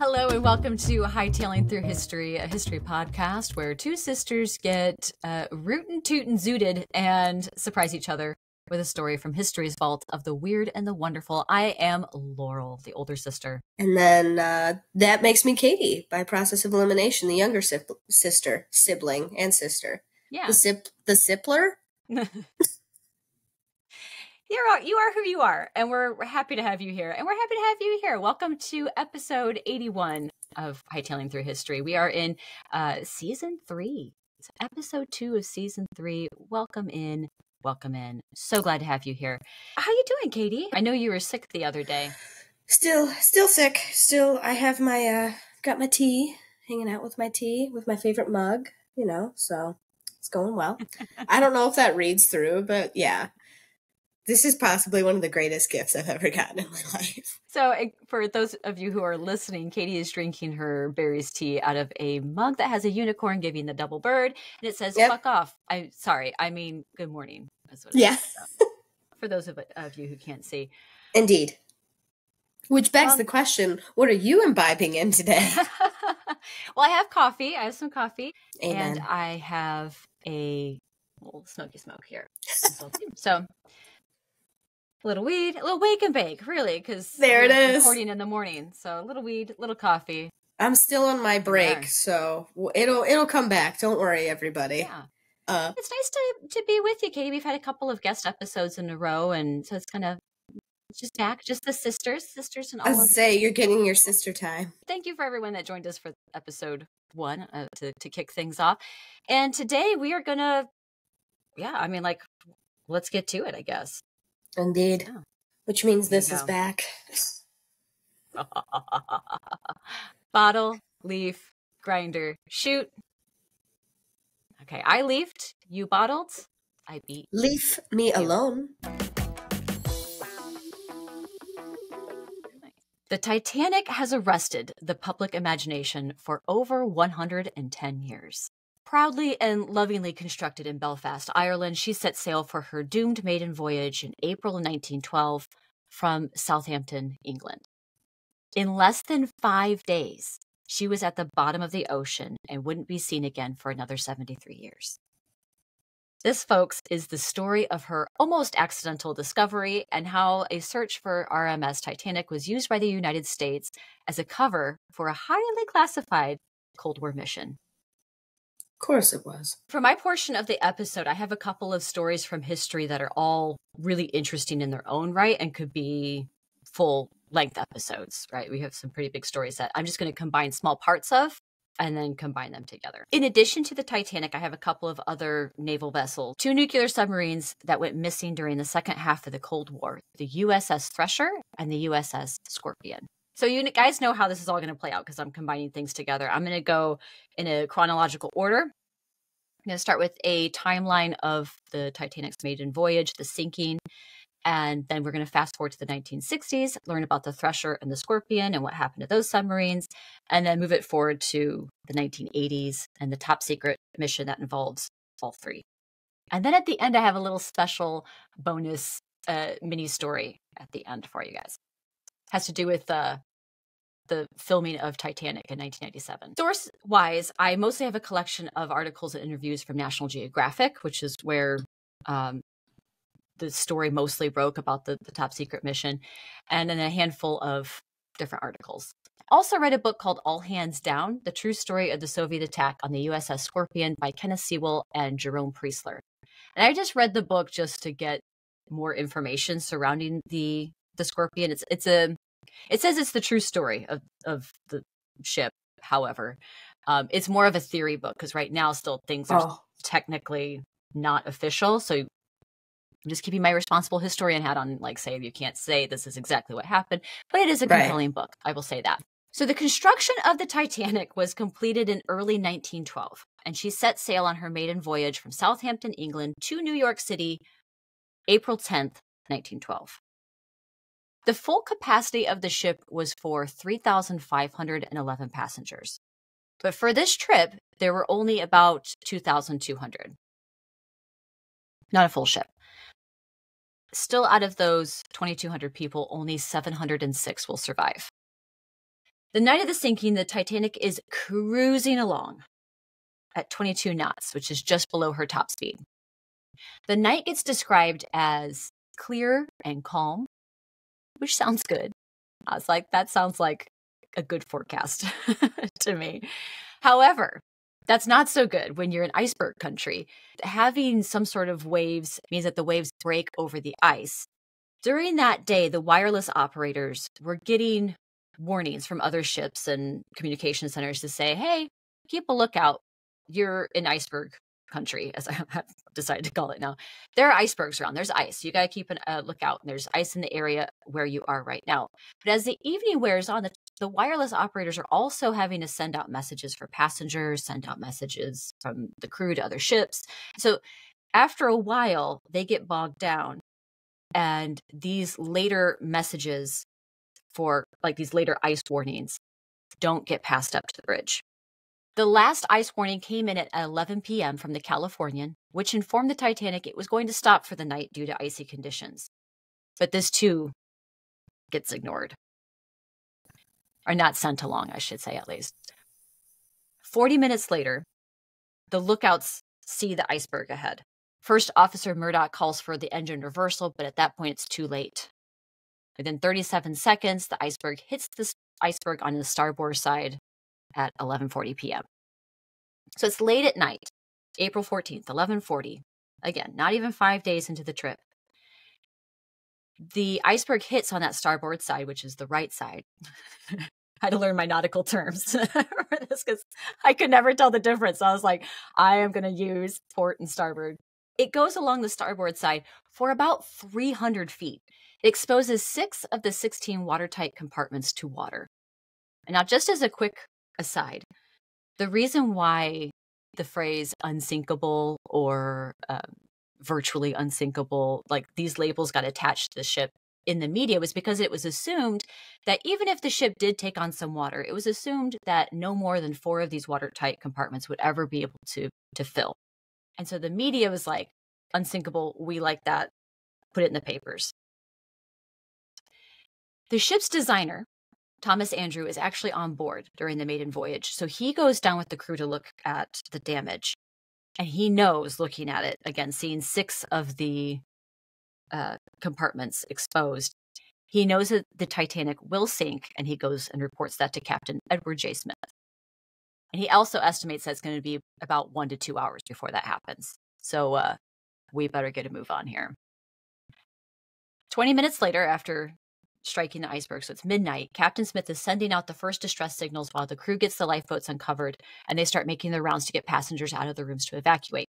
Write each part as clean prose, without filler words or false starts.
Hello and welcome to Hightailing Through History, a history podcast where two sisters get rootin' tootin' zooted and surprise each other with a story from history's vault of the weird and the wonderful. I am Laurel, the older sister. And then that makes me Katie, by process of elimination, the younger sibling and sister. Yeah. The Sipler? You are who you are, and we're happy to have you here. And we're happy to have you here. Welcome to episode 81 of Hightailing Through History. We are in season 3. It's episode 2 of season 3. Welcome in. Welcome in. So glad to have you here. How you doing, Katie? I know you were sick the other day. Still sick. Still, I have got my tea, hanging out with my tea, with my favorite mug, so it's going well. I don't know if that reads through, but yeah. This is possibly one of the greatest gifts I've ever gotten in my life. So for those of you who are listening, Katie is drinking her berries tea out of a mug that has a unicorn giving the double bird. And it says, Fuck off. I mean, good morning. That's what it is. So, for those of you who can't see. Indeed. Which begs the question, what are you imbibing in today? Well, I have coffee. I have some coffee. Amen. And I have a little smoky smoke here. So... a little weed, a little wake and bake, really, because there it is. Recording in the morning, so a little weed, a little coffee. I'm still on my break, so it'll come back. Don't worry, everybody. Yeah, it's nice to be with you, Katie. We've had a couple of guest episodes in a row, and so it's kind of just back, just the sisters, and all. You're getting your sister time. Thank you for everyone that joined us for episode 1 to kick things off, and today we are gonna, let's get to it, I guess. Indeed. Yeah. Which means this is back. Bottle, leaf, grinder, shoot. Okay, I leafed, you bottled, I beat. Leave me alone. The Titanic has arrested the public imagination for over 110 years. Proudly and lovingly constructed in Belfast, Ireland, she set sail for her doomed maiden voyage in April 1912 from Southampton, England. In less than 5 days, she was at the bottom of the ocean and wouldn't be seen again for another 73 years. This, folks, is the story of her almost accidental discovery and how a search for RMS Titanic was used by the United States as a cover for a highly classified Cold War mission. Of course it was. For my portion of the episode, I have a couple of stories from history that are all really interesting in their own right and could be full-length episodes, right? We have some pretty big stories that I'm just going to combine small parts of and then combine them together. In addition to the Titanic, I have a couple of other naval vessels, 2 nuclear submarines that went missing during the second half of the Cold War, the USS Thresher and the USS Scorpion. So you guys know how this is all going to play out because I'm combining things together. I'm going to go in a chronological order. I'm going to start with a timeline of the Titanic's maiden voyage, the sinking, and then we're going to fast forward to the 1960s, learn about the Thresher and the Scorpion and what happened to those submarines, and then move it forward to the 1980s and the top secret mission that involves all 3. And then at the end, I have a little special bonus mini story at the end for you guys. Has to do with the filming of Titanic in 1997. Source-wise, I mostly have a collection of articles and interviews from National Geographic, which is where the story mostly broke about the top secret mission, and then a handful of different articles. Also read a book called All Hands Down, The True Story of the Soviet Attack on the USS Scorpion by Kenneth Sewell and Jerome Priestler. And I just read the book just to get more information surrounding the Scorpion. It says it's the true story of the ship. However, it's more of a theory book because right now still things are technically not official. So I'm just keeping my responsible historian hat on, say you can't say this is exactly what happened, but it is a compelling book. I will say that. So the construction of the Titanic was completed in early 1912, and she set sail on her maiden voyage from Southampton, England to New York City, April 10th, 1912. The full capacity of the ship was for 3,511 passengers. But for this trip, there were only about 2,200. Not a full ship. Still, out of those 2,200 people, only 706 will survive. The night of the sinking, the Titanic is cruising along at 22 knots, which is just below her top speed. The night gets described as clear and calm, which sounds good. I was like, that sounds like a good forecast to me. However, that's not so good when you're in iceberg country. Having some sort of waves means that the waves break over the ice. During that day, the wireless operators were getting warnings from other ships and communication centers to say, hey, keep a lookout. You're in iceberg country, as I have decided to call it now. There are icebergs around. There's ice. You got to keep a lookout. And there's ice in the area where you are right now. But as the evening wears on, the wireless operators are also having to send out messages for passengers, send out messages from the crew to other ships. So after a while, they get bogged down. And these later messages for like these later ice warnings don't get passed up to the bridge. The last ice warning came in at 11 p.m. from the Californian, which informed the Titanic it was going to stop for the night due to icy conditions. But this too gets ignored. Or not sent along, I should say at least. 40 minutes later, the lookouts see the iceberg ahead. First Officer Murdoch calls for the engine reversal, but at that point it's too late. Within 37 seconds, the iceberg hits the iceberg on the starboard side at 11:40 p.m. So it's late at night, April 14th, 11:40. Again, not even 5 days into the trip. The iceberg hits on that starboard side, which is the right side. I had to learn my nautical terms for this because I could never tell the difference. So I was like, I am going to use port and starboard. It goes along the starboard side for about 300 feet. It exposes 6 of the 16 watertight compartments to water. And now, just as a quick aside, the reason why the phrase unsinkable or virtually unsinkable, like these labels got attached to the ship in the media was because it was assumed that even if the ship did take on some water, it was assumed that no more than 4 of these watertight compartments would ever be able to fill. And so the media was like, unsinkable, we like that, put it in the papers. The ship's designer, Thomas Andrew, is actually on board during the maiden voyage. So he goes down with the crew to look at the damage. And he knows, looking at it, again, seeing 6 of the compartments exposed, he knows that the Titanic will sink, and he goes and reports that to Captain Edward J. Smith. And he also estimates that it's going to be about 1 to 2 hours before that happens. So we better get a move on here. 20 minutes later, after striking the iceberg, so it's midnight, Captain Smith is sending out the first distress signals while the crew gets the lifeboats uncovered, and they start making their rounds to get passengers out of the rooms to evacuate.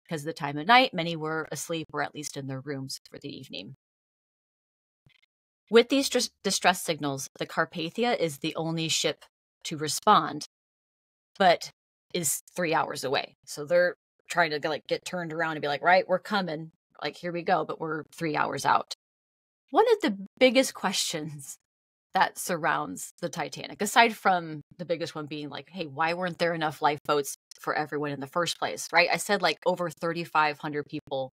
Because of the time of night, many were asleep or at least in their rooms for the evening. With these distress signals, the Carpathia is the only ship to respond, but is 3 hours away. So they're trying to get turned around and be like, right, we're coming. Like, here we go, but we're 3 hours out. One of the biggest questions that surrounds the Titanic, aside from the biggest one being like, hey, why weren't there enough lifeboats for everyone in the first place, right? I said like over 3,500 people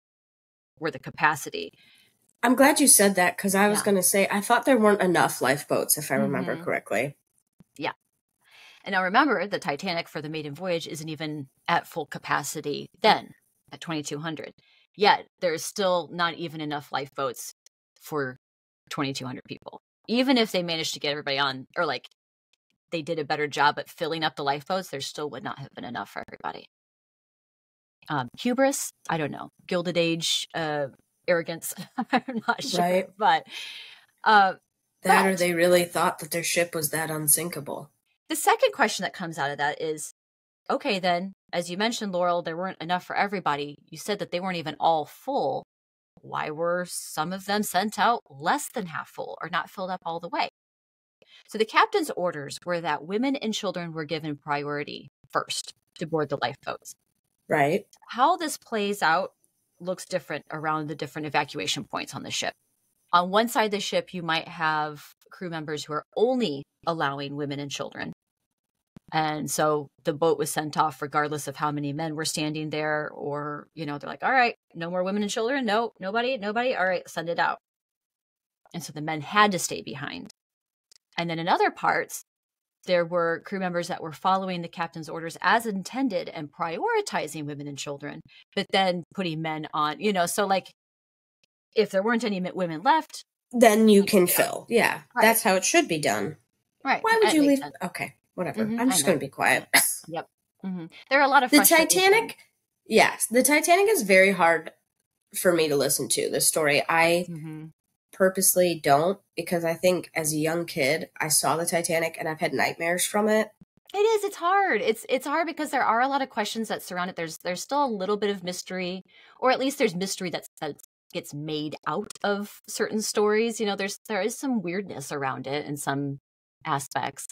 were the capacity. I'm glad you said that because I was going to say, I thought there weren't enough lifeboats, if I remember correctly. Yeah. And now remember, the Titanic for the maiden voyage isn't even at full capacity then, at 2,200. Yet there's still not even enough lifeboats for 2,200 people. Even if they managed to get everybody on, or like they did a better job at filling up the lifeboats, there still would not have been enough for everybody. Hubris, I don't know. Gilded Age arrogance, I'm not sure. Right. But or they really thought that their ship was that unsinkable. The second question that comes out of that is, okay, then, as you mentioned, Laurel, there weren't enough for everybody. You said that they weren't even all full. Why were some of them sent out less than half full or not filled up all the way? So the captain's orders were that women and children were given priority first to board the lifeboats. Right. How this plays out looks different around the different evacuation points on the ship. On one side of the ship, you might have crew members who are only allowing women and children. And so the boat was sent off regardless of how many men were standing there, or, they're like, all right, no more women and children. No, nobody. All right, send it out. And so the men had to stay behind. And then in other parts, there were crew members that were following the captain's orders as intended and prioritizing women and children, but then putting men on, so like if there weren't any women left, then you can fill. Yeah. Right. That's how it should be done. Right. Why would you leave? Sense. Okay. Whatever. I'm just going to be quiet. Yep. There are a lot of the Titanic. Yes. The Titanic is very hard for me to listen to, this story. I purposely don't, because I think as a young kid, I saw the Titanic and I've had nightmares from it. It is. It's hard. It's hard because there are a lot of questions that surround it. There's still a little bit of mystery, or at least there's mystery that gets made out of certain stories. There is some weirdness around it in some aspects.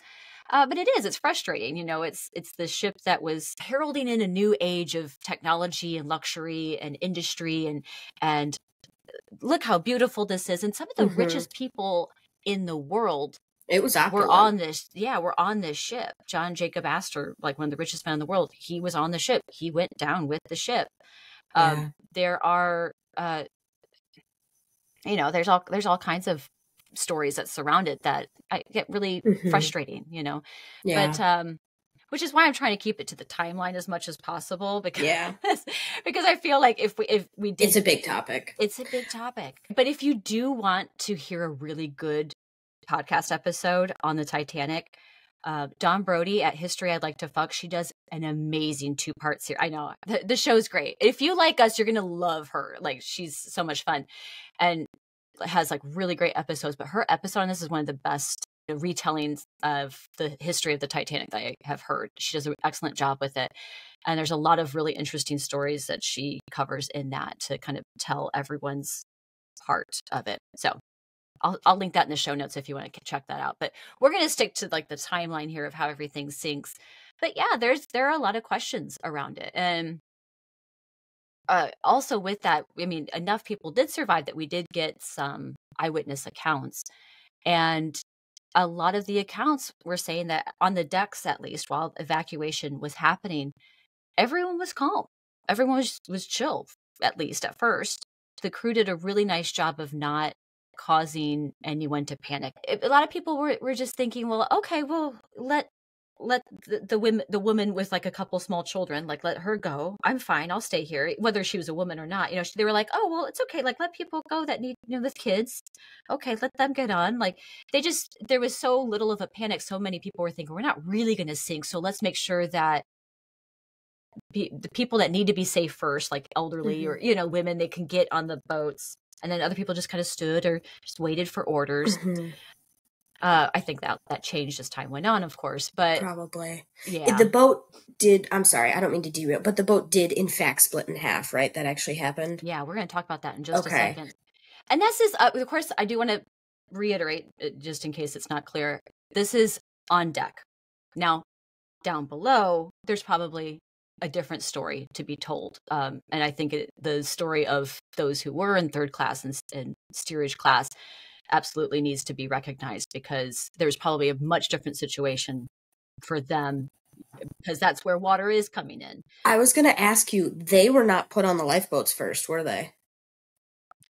But it's frustrating. It's the ship that was heralding in a new age of technology and luxury and industry and look how beautiful this is. And some of the richest people in the world were on this. Yeah, we're on this ship. John Jacob Astor, like one of the richest men in the world, he was on the ship. He went down with the ship. There are, there's all kinds of stories that surround it that I get really frustrating, Yeah. But which is why I'm trying to keep it to the timeline as much as possible, because I feel like if we did, it's a big topic. It's a big topic. But if you do want to hear a really good podcast episode on the Titanic, Dawn Brodey at History I'd Like to Fuck, she does an amazing 2-part series. I know the show's great. If you like us, you're gonna love her. Like, she's so much fun and has like really great episodes. But her episode on this is one of the best retellings of the history of the Titanic that I have heard. She does an excellent job with it, and there's a lot of really interesting stories that she covers in that to kind of tell everyone's part of it. So I'll link that in the show notes if you want to check that out. But we're going to stick to like the timeline here of how everything syncs. But yeah, there are a lot of questions around it. And also with that, I mean, enough people did survive that we did get some eyewitness accounts. And a lot of the accounts were saying that on the decks, at least while evacuation was happening, everyone was calm. Everyone was chill, at least at first. The crew did a really nice job of not causing anyone to panic. A lot of people were just thinking, well, okay, well, let the woman with like a couple small children, like, let her go. I'm fine. I'll stay here, whether she was a woman or not. They were like, oh, well, it's okay. Like, let people go that need, with kids. Okay, let them get on. Like, there was so little of a panic. So many people were thinking, we're not really going to sink. So let's make sure that the people that need to be safe first, like elderly or, women, they can get on the boats. And then other people just kind of stood or just waited for orders. I think that changed as time went on, of course, but probably. Yeah. The boat did, I'm sorry, I don't mean to derail, but the boat did in fact split in half, right? That actually happened. Yeah, we're going to talk about that in just a second. And this is, of course, I do want to reiterate, just in case it's not clear, this is on deck. Now, down below, there's probably a different story to be told. And I think the story of those who were in third class and steerage class absolutely needs to be recognized, because there's probably a much different situation for them, because that's where water is coming in. I was going to ask you, they were not put on the lifeboats first, were they?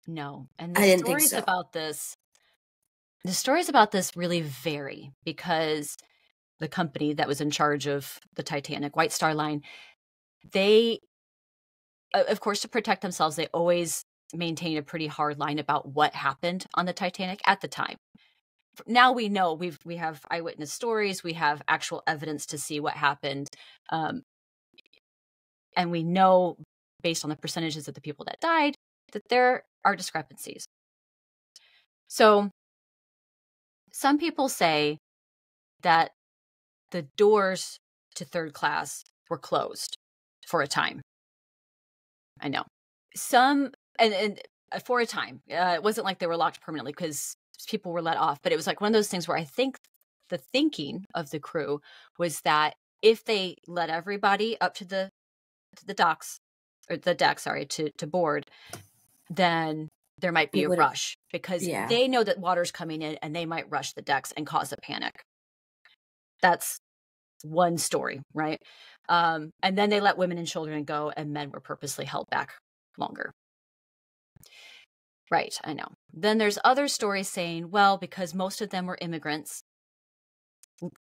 No. And the stories about this really vary, because the company that was in charge of the Titanic, White Star Line, they, of course, to protect themselves, they always maintain a pretty hard line about what happened on the Titanic at the time. Now we know, we have eyewitness stories, we have actual evidence to see what happened, and we know, based on the percentages of the people that died, that there are discrepancies. So some people say that the doors to third class were closed for a time. I know. Some, and for a time. It wasn't like they were locked permanently, because people were let off. But it was like one of those things where I think the thinking of the crew was that if they let everybody up to the docks, or the deck, sorry, to board, then there might be a rush, because they know that water's coming in and they might rush the decks and cause a panic. That's one story, right? And then they let women and children go, and men were purposely held back longer. Right, I know. Then there's other stories saying, well, because most of them were immigrants,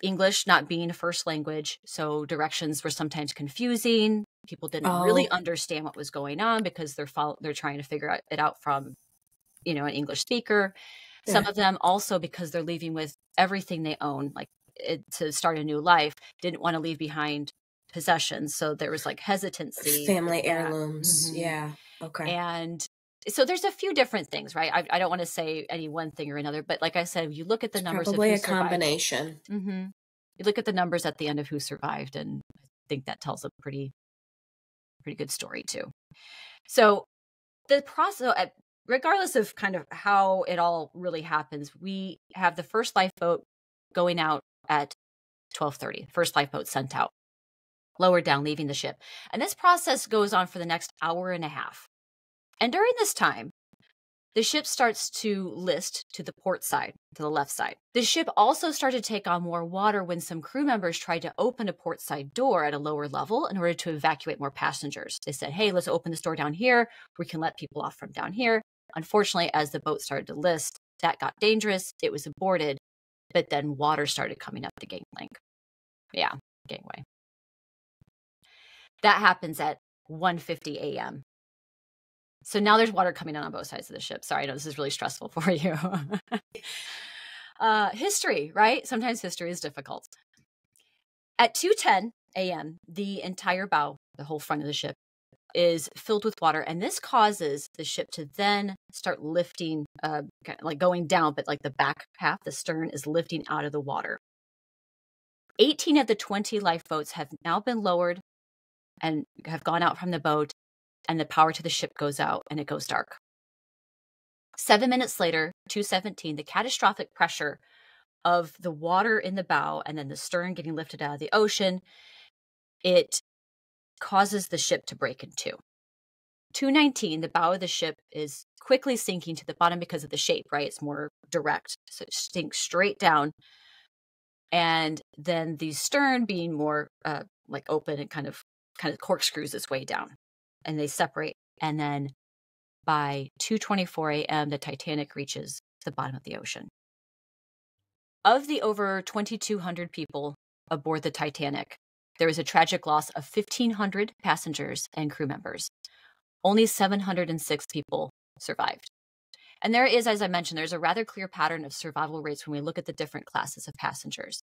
English not being a first language, so directions were sometimes confusing. People didn't really Oh, understand what was going on because they're trying to figure it out from, an English speaker. Some yeah. of them also, because they're leaving with everything they own, like to start a new life, didn't want to leave behind possessions. So there was like hesitancy with Family that. heirlooms. Yeah. Okay. And so there's a few different things, right? I don't want to say any one thing or another, but like I said, you look at the It's numbers of probably who a survived. combination. You look at the numbers at the end of who survived, and I think that tells a pretty good story too. So the process, regardless of kind of how it all really happens, we have the first lifeboat going out at 12:30. First lifeboat sent out, lowered down, leaving the ship, and this process goes on for the next hour and a half. And during this time, the ship starts to list to the port side, to the left side. The ship also started to take on more water when some crew members tried to open a port side door at a lower level in order to evacuate more passengers. They said, hey, let's open this door down here. We can let people off from down here. Unfortunately, as the boat started to list, that got dangerous. It was aborted, but then water started coming up the gangplank. Yeah, gangway. That happens at 1:50 a.m. So now there's water coming in on both sides of the ship. Sorry, I know this is really stressful for you. History, right? Sometimes history is difficult. At 2:10 a.m., the entire bow, the whole front of the ship, is filled with water. And this causes the ship to then start lifting, kind of like going down, but like the back half, the stern, is lifting out of the water. 18 of the 20 lifeboats have now been lowered and have gone out from the boat, and the power to the ship goes out and it goes dark. 7 minutes later, 2:17, the catastrophic pressure of the water in the bow and then the stern getting lifted out of the ocean, it causes the ship to break in two. 2:19, the bow of the ship is quickly sinking to the bottom because of the shape, right? It's more direct, so it sinks straight down. And then the stern being more like open and kind of corkscrews its way down, and they separate. And then by 2:24 a.m., the Titanic reaches the bottom of the ocean. Of the over 2,200 people aboard the Titanic, there was a tragic loss of 1,500 passengers and crew members. Only 706 people survived. And there is, as I mentioned, there's a rather clear pattern of survival rates when we look at the different classes of passengers.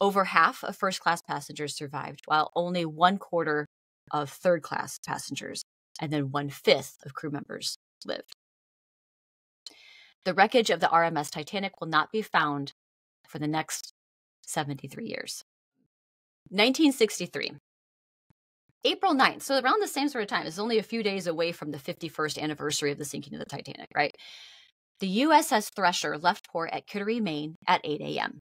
Over half of first-class passengers survived, while only 1/4 of third-class passengers and then 1/5 of crew members lived. The wreckage of the RMS Titanic will not be found for the next 73 years. 1963. April 9th, so around the same sort of time. It's only a few days away from the 51st anniversary of the sinking of the Titanic, right? The USS Thresher left port at Kittery, Maine at 8 a.m.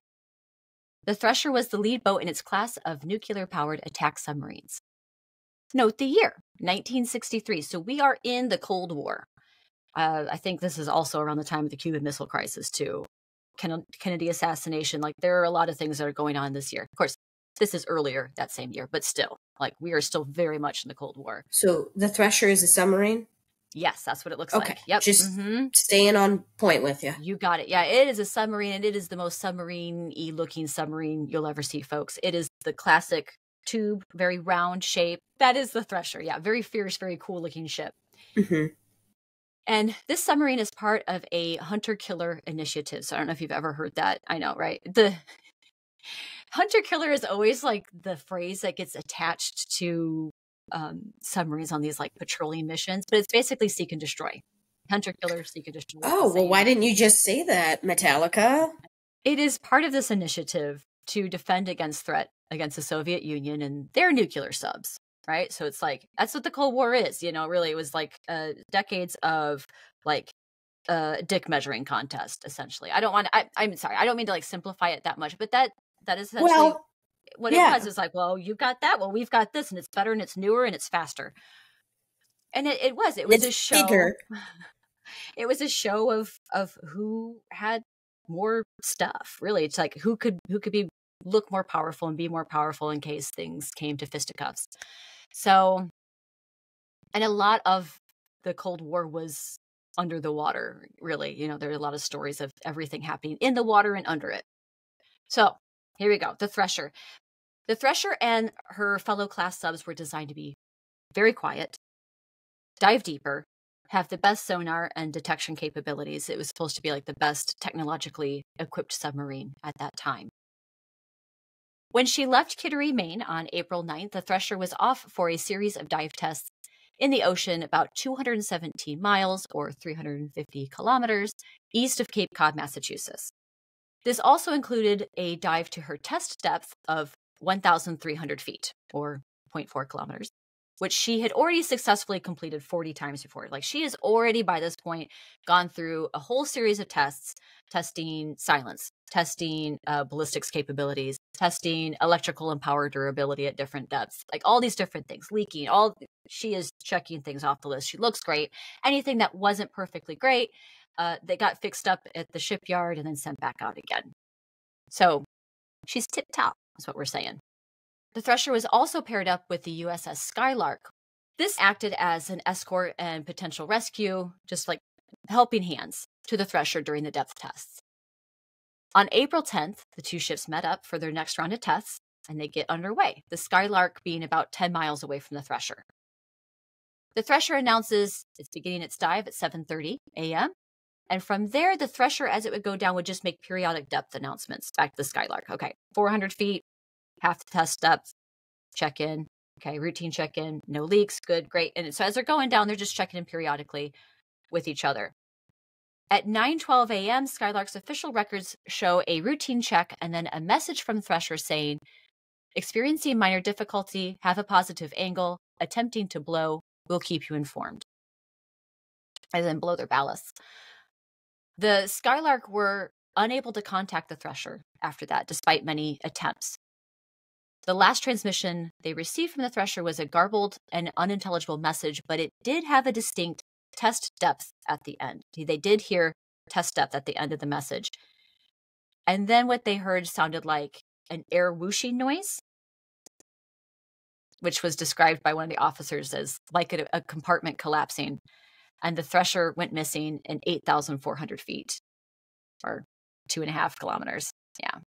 The Thresher was the lead boat in its class of nuclear-powered attack submarines. Note the year, 1963. So we are in the Cold War. I think this is also around the time of the Cuban Missile Crisis, too. Kennedy assassination. Like, there are a lot of things that are going on this year. Of course, this is earlier that same year, but still, like, we are still very much in the Cold War. So the Thresher is a submarine? Yes, that's what it looks Okay. like. Yep. Just staying on point with you. You got it. Yeah, it is a submarine, and it is the most submarine-y looking submarine you'll ever see, folks. It is the classic tube, very round shape. That is the Thresher. Yeah, very fierce, very cool looking ship. And this submarine is part of a hunter-killer initiative. So I don't know if you've ever heard that. I know, right? The hunter-killer is always like the phrase that gets attached to submarines on these like patrolling missions, but it's basically seek and destroy. Hunter-killer, seek and destroy. Oh, well, why didn't you just say that, Metallica? It is part of this initiative to defend against threat against the Soviet Union and their nuclear subs. Right. So it's like, that's what the Cold War is. You know, really, it was like decades of like dick measuring contest, essentially. I'm sorry, I don't mean to like simplify it that much, but that is essentially what it was. Is like, well, you got that. Well, we've got this, and it's better and it's newer and it's faster. And it was a show. Bigger. It was a show of who had more stuff. Really, it's like who could look more powerful and be more powerful in case things came to fisticuffs. So, and a lot of the Cold War was under the water, really. You know, there are a lot of stories of everything happening in the water and under it. So, Here we go. The Thresher. The Thresher and her fellow class subs were designed to be very quiet, dive deeper, have the best sonar and detection capabilities. It was supposed to be like the best technologically equipped submarine at that time. When she left Kittery, Maine on April 9th, the Thresher was off for a series of dive tests in the ocean about 217 miles or 350 kilometers east of Cape Cod, Massachusetts. This also included a dive to her test depth of 1,300 feet or 0.4 kilometers, which she had already successfully completed 40 times before. Like, she has already, by this point, gone through a whole series of tests, testing silence, testing ballistics capabilities, testing electrical and power durability at different depths, like all these different things, leaking, she is checking things off the list. She looks great. Anything that wasn't perfectly great, they got fixed up at the shipyard and then sent back out again. So she's tip-top, is what we're saying. The Thresher was also paired up with the USS Skylark. This acted as an escort and potential rescue, just like helping hands to the Thresher during the depth tests. On April 10th, the two ships met up for their next round of tests, and they get underway, the Skylark being about 10 miles away from the Thresher. The Thresher announces it's beginning its dive at 7:30 a.m., and from there, the Thresher, as it would go down, would just make periodic depth announcements back to the Skylark. Okay, 400 feet, half the test depth, check in. Okay, routine check in, no leaks, good, great. And so as they're going down, they're just checking in periodically with each other. At 9:12 a.m., Skylark's official records show a routine check and then a message from Thresher saying, experiencing minor difficulty, have a positive angle, attempting to blow, we'll keep you informed. And then blow their ballasts. The Skylark were unable to contact the Thresher after that, despite many attempts. The last transmission they received from the Thresher was a garbled and unintelligible message, but it did have a distinct test depth at the end. They did hear test depth at the end of the message. And then what they heard sounded like an air whooshing noise, which was described by one of the officers as like a compartment collapsing. And the Thresher went missing in 8,400 feet, or 2.5 kilometers. Yeah.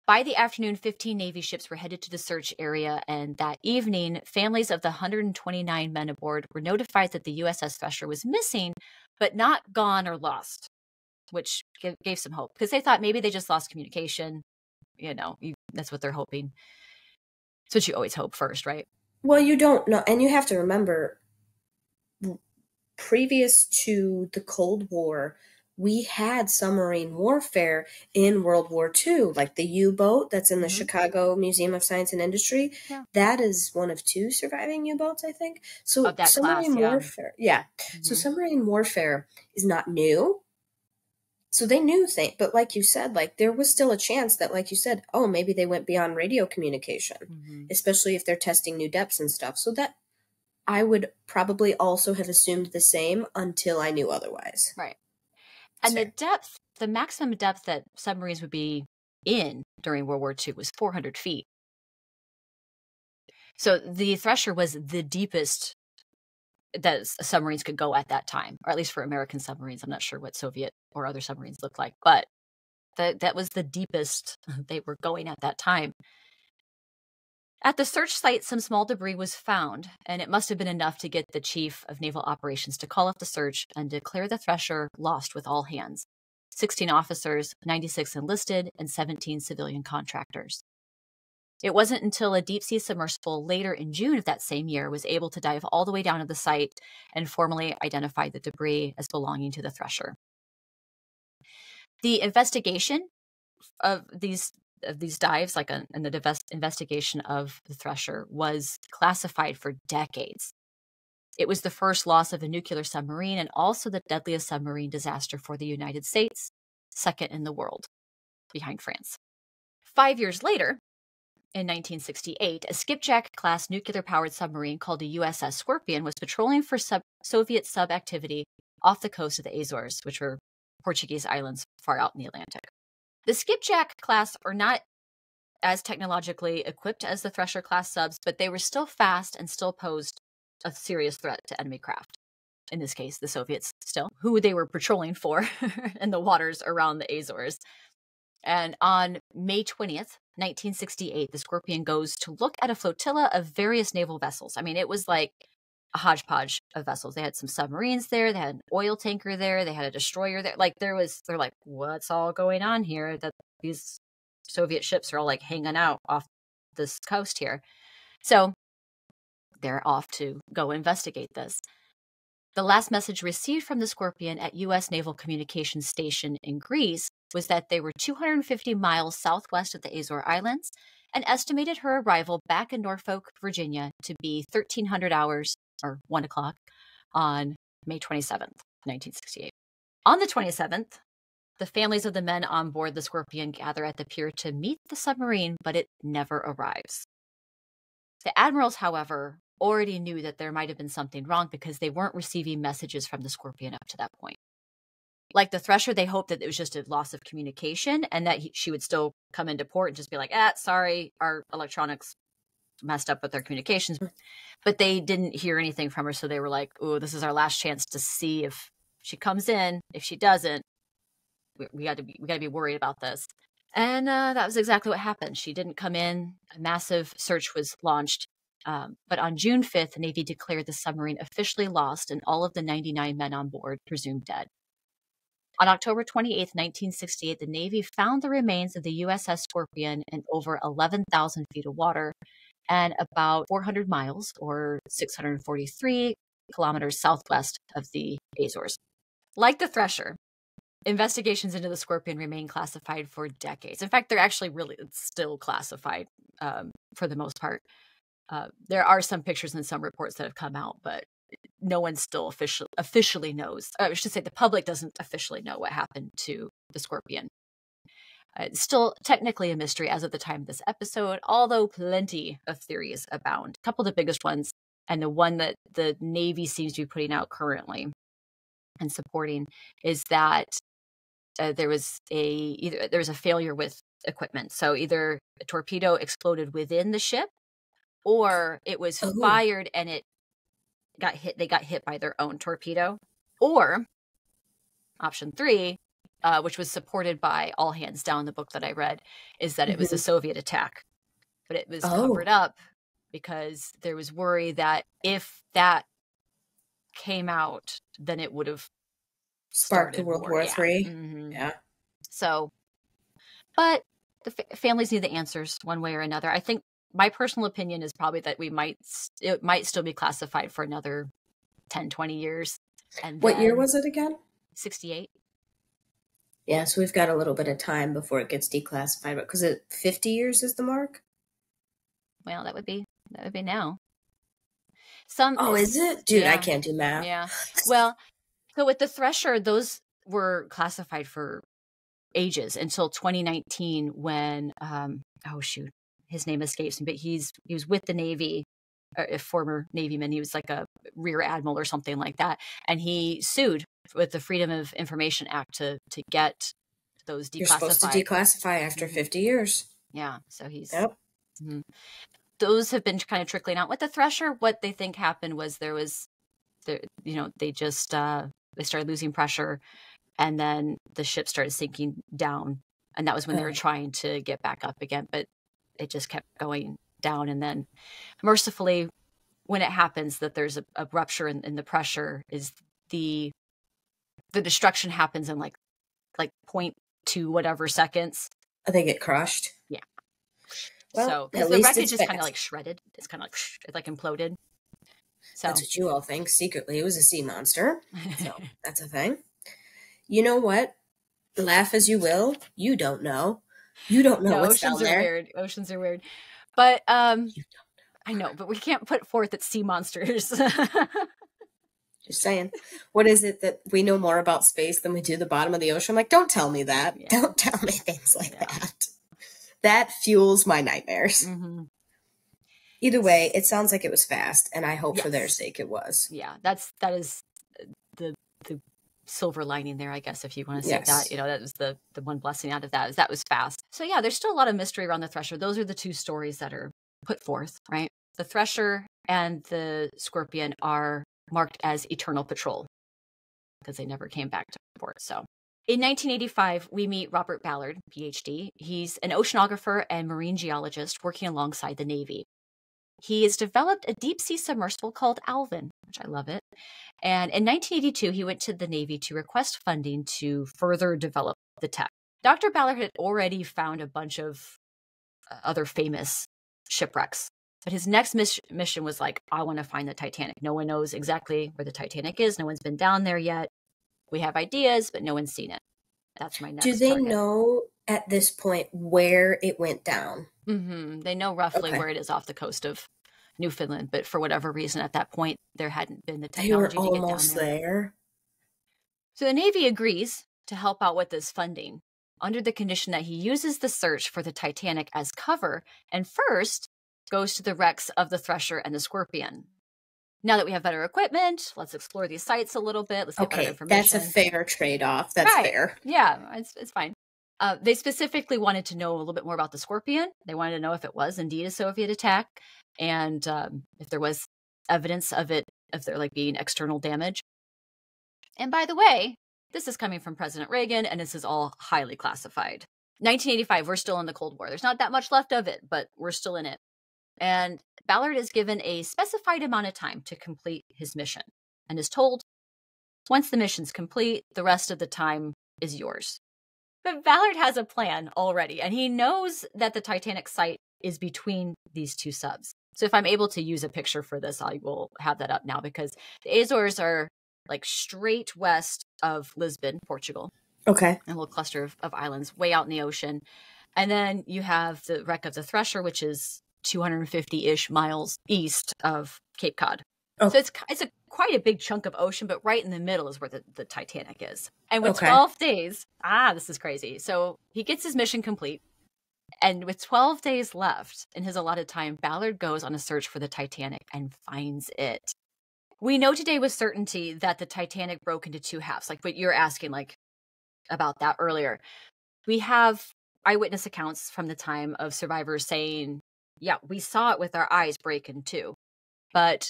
By the afternoon, 15 Navy ships were headed to the search area, and that evening, families of the 129 men aboard were notified that the USS Thresher was missing, but not gone or lost, which gave some hope, because they thought maybe they just lost communication. That's what they're hoping. That's what you always hope first, right? Well, you don't know, and you have to remember, previous to the Cold War, we had submarine warfare in World War II, like the U-boat that's in the Chicago Museum of Science and Industry. Yeah. That is one of 2 surviving U-boats, I think. So of that submarine class, warfare, yeah. So submarine warfare is not new. So they knew things, but like you said, like there was still a chance that, like you said, oh, maybe they went beyond radio communication, especially if they're testing new depths and stuff. So that I would probably also have assumed the same until I knew otherwise. Right. And the maximum depth that submarines would be in during World War II was 400 feet. So the Thresher was the deepest that submarines could go at that time, or at least for American submarines. I'm not sure what Soviet or other submarines looked like, but that was the deepest they were going at that time. At the search site, some small debris was found, and it must have been enough to get the Chief of Naval Operations to call off the search and declare the Thresher lost with all hands. 16 officers, 96 enlisted, and 17 civilian contractors. It wasn't until a deep-sea submersible later in June of that same year was able to dive all the way down to the site and formally identify the debris as belonging to the Thresher. The investigation of these dives, and the investigation of the Thresher, was classified for decades. It was the first loss of a nuclear submarine and also the deadliest submarine disaster for the United States, second in the world, behind France. 5 years later, in 1968, a skipjack-class nuclear-powered submarine called the USS Scorpion was patrolling for Soviet sub-activity off the coast of the Azores, which were Portuguese islands far out in the Atlantic. The Skipjack class are not as technologically equipped as the Thresher class subs, but they were still fast and still posed a serious threat to enemy craft. In this case, the Soviets still, who they were patrolling for in the waters around the Azores. And on May 20th, 1968, the Scorpion goes to look at a flotilla of various naval vessels. I mean, it was like a hodgepodge of vessels. They had some submarines there. They had an oil tanker there. They had a destroyer there. Like they're like, what's all going on here? That these Soviet ships are all like hanging out off this coast here. So they're off to go investigate this. The last message received from the Scorpion at U.S. Naval Communications Station in Greece was that they were 250 miles southwest of the Azore Islands and estimated her arrival back in Norfolk, Virginia to be 1300 hours or 1 o'clock on May 27th, 1968. On the 27th, the families of the men on board the Scorpion gather at the pier to meet the submarine, but it never arrives. The admirals, however, already knew that there might have been something wrong because they weren't receiving messages from the Scorpion up to that point. Like the Thresher, they hoped that it was just a loss of communication and that she would still come into port and just be like, sorry, our electronics messed up with their communications. But they didn't hear anything from her, so they were like, oh, this is our last chance to see if she comes in. If she doesn't, we got to be worried about this. And that was exactly what happened. She didn't come in. A massive search was launched. But on June 5th, the Navy declared the submarine officially lost and all of the 99 men on board presumed dead. On October 28th, 1968, the Navy found the remains of the USS Scorpion in over 11,000 feet of water and about 400 miles or 643 kilometers southwest of the Azores. Like the Thresher, investigations into the Scorpion remain classified for decades. In fact, they're actually really still classified for the most part. There are some pictures and some reports that have come out, but no one still officially knows. I should say the public doesn't officially know what happened to the Scorpion. It's still technically a mystery as of the time of this episode, although plenty of theories abound. A couple of the biggest ones, and the one that the Navy seems to be putting out currently and supporting, is that there was a failure with equipment. So either a torpedo exploded within the ship, or it was fired and it got hit. They got hit by their own torpedo, or option 3, which was supported by all hands down the book that I read, is that it was a Soviet attack, but it was covered up because there was worry that if that came out, then it would have sparked World War III. Mm-hmm. Yeah. So, but the families need the answers one way or another. I think my personal opinion is probably that it might still be classified for another 10, 20 years. And what year was it again? 68. Yeah, so we've got a little bit of time before it gets declassified, but because 50 years is the mark? Well, that would be now. Is it? Dude, yeah. I can't do math. Yeah. Well, so with the Thresher, those were classified for ages until 2019 when, his name escapes me, but he was with the Navy, a former Navyman. He was like a rear admiral or something like that. And he sued with the Freedom of Information Act to get those declassified. You're supposed to declassify after 50 years. Yeah. So he's... Yep. Mm-hmm. Those have been kind of trickling out. With the Thresher, what they think happened was they started losing pressure, and then the ship started sinking down. And that was when they were trying to get back up again. But it just kept going down. And then mercifully, when it happens that there's a rupture in the pressure, is the destruction happens in like 0.2 whatever seconds. They get crushed. Yeah. Well, so the wreckage is kind of like shredded. It's kind of like imploded. So that's what you all think. Secretly, it was a sea monster. So that's a thing. You know what? Laugh as you will. You don't know. You don't know what's down there. Weird. Oceans are weird. But I know, but we can't put forth at sea monsters. Just saying. What is it that we know more about space than we do the bottom of the ocean? I'm like, don't tell me that. Yeah. Don't tell me things like that. That fuels my nightmares. Mm-hmm. Either way, it sounds like it was fast, and I hope for their sake it was. Yeah, that is the silver lining there, I guess, if you want to say that. That was the one blessing out of that, is that was fast. So yeah, there's still a lot of mystery around the Thresher. Those are the two stories that are put forth, right? The Thresher and the Scorpion are marked as eternal patrol because they never came back to port. So In 1985, we meet Robert Ballard, PhD. He's an oceanographer and marine geologist working alongside the Navy. He has developed a deep-sea submersible called Alvin, which I love it. And in 1982, he went to the Navy to request funding to further develop the tech. Dr. Ballard had already found a bunch of other famous shipwrecks. But his next mission was like, I want to find the Titanic. No one knows exactly where the Titanic is. No one's been down there yet. We have ideas, but no one's seen it. That's my next Do they target. know at this point where it went down? Mm-hmm. They know roughly where it is off the coast of Newfoundland, but for whatever reason, at that point, there hadn't been the technology to get down there. Almost there. So the Navy agrees to help out with this funding under the condition that he uses the search for the Titanic as cover and first goes to the wrecks of the Thresher and the Scorpion. Now that we have better equipment, let's explore these sites a little bit. Let's get better information. That's a fair trade-off. That's fair. Yeah, it's fine. They specifically wanted to know a little bit more about the Scorpion. They wanted to know if it was indeed a Soviet attack and if there was evidence of it, if there being external damage. And by the way, this is coming from President Reagan, and this is all highly classified. 1985, we're still in the Cold War. There's not that much left of it, but we're still in it. And Ballard is given a specified amount of time to complete his mission and is told, once the mission's complete, the rest of the time is yours. But Ballard has a plan already, and he knows that the Titanic site is between these two subs. So if I'm able to use a picture for this, I will have that up now, because the Azores are straight west of Lisbon, Portugal. Okay. A little cluster of islands way out in the ocean. And then you have the wreck of the Thresher, which is 250-ish miles east of Cape Cod. Oh. So it's quite a big chunk of ocean, but right in the middle is where the Titanic is. And with 12 days, this is crazy. So he gets his mission complete. And with 12 days left in his allotted time, Ballard goes on a search for the Titanic and finds it. We know today with certainty that the Titanic broke into two halves, like what you're asking about that earlier. We have eyewitness accounts from the time of survivors saying, yeah, we saw it with our eyes break in two, but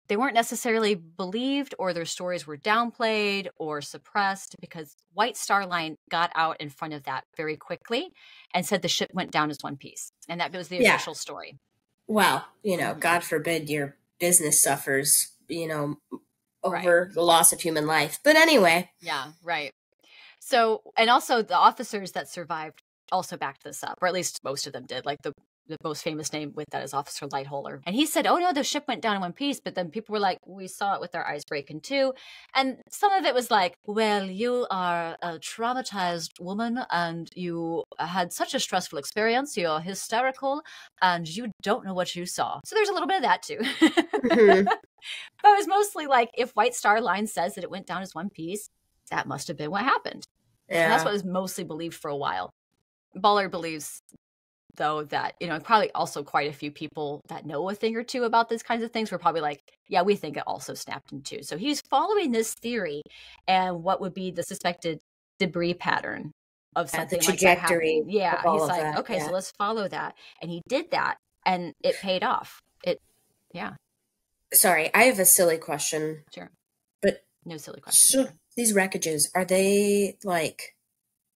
they weren't necessarily believed, or their stories were downplayed or suppressed, because White Star Line got out in front of that very quickly and said the ship went down as one piece. And that was the official story. Well, God forbid your business suffers, over the loss of human life. But anyway. Yeah, right. So, and also the officers that survived also backed this up, or at least most of them did. The most famous name with that is Officer Lightoller. And he said, oh no, the ship went down in one piece. But then people were like, we saw it with our eyes break in two. And some of it was like, well, you are a traumatized woman and you had such a stressful experience. You're hysterical and you don't know what you saw. So there's a little bit of that too. Mm-hmm. But it was mostly if White Star Line says that it went down as one piece, that must have been what happened. Yeah. And that's what was mostly believed for a while. Ballard believes, though, that, probably also quite a few people that know a thing or two about these kinds of things were probably yeah, we think it also snapped in two. So he's following this theory and what would be the suspected debris pattern of something the trajectory. Yeah, he's like, okay, so let's follow that. And he did that, and it paid off. Sorry, I have a silly question. Sure. But no silly question. So these wreckages, are they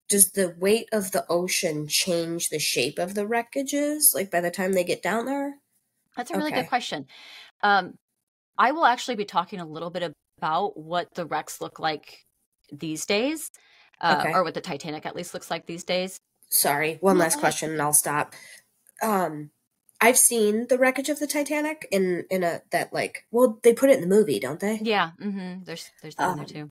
does the weight of the ocean change the shape of the wreckages, by the time they get down there? That's a really good question. I will actually be talking a little bit about what the wrecks look like these days, or what the Titanic at least looks like these days. Sorry, one last question and I'll stop. I've seen the wreckage of the Titanic in they put it in the movie, don't they? Yeah, mm-hmm. There's that in there too.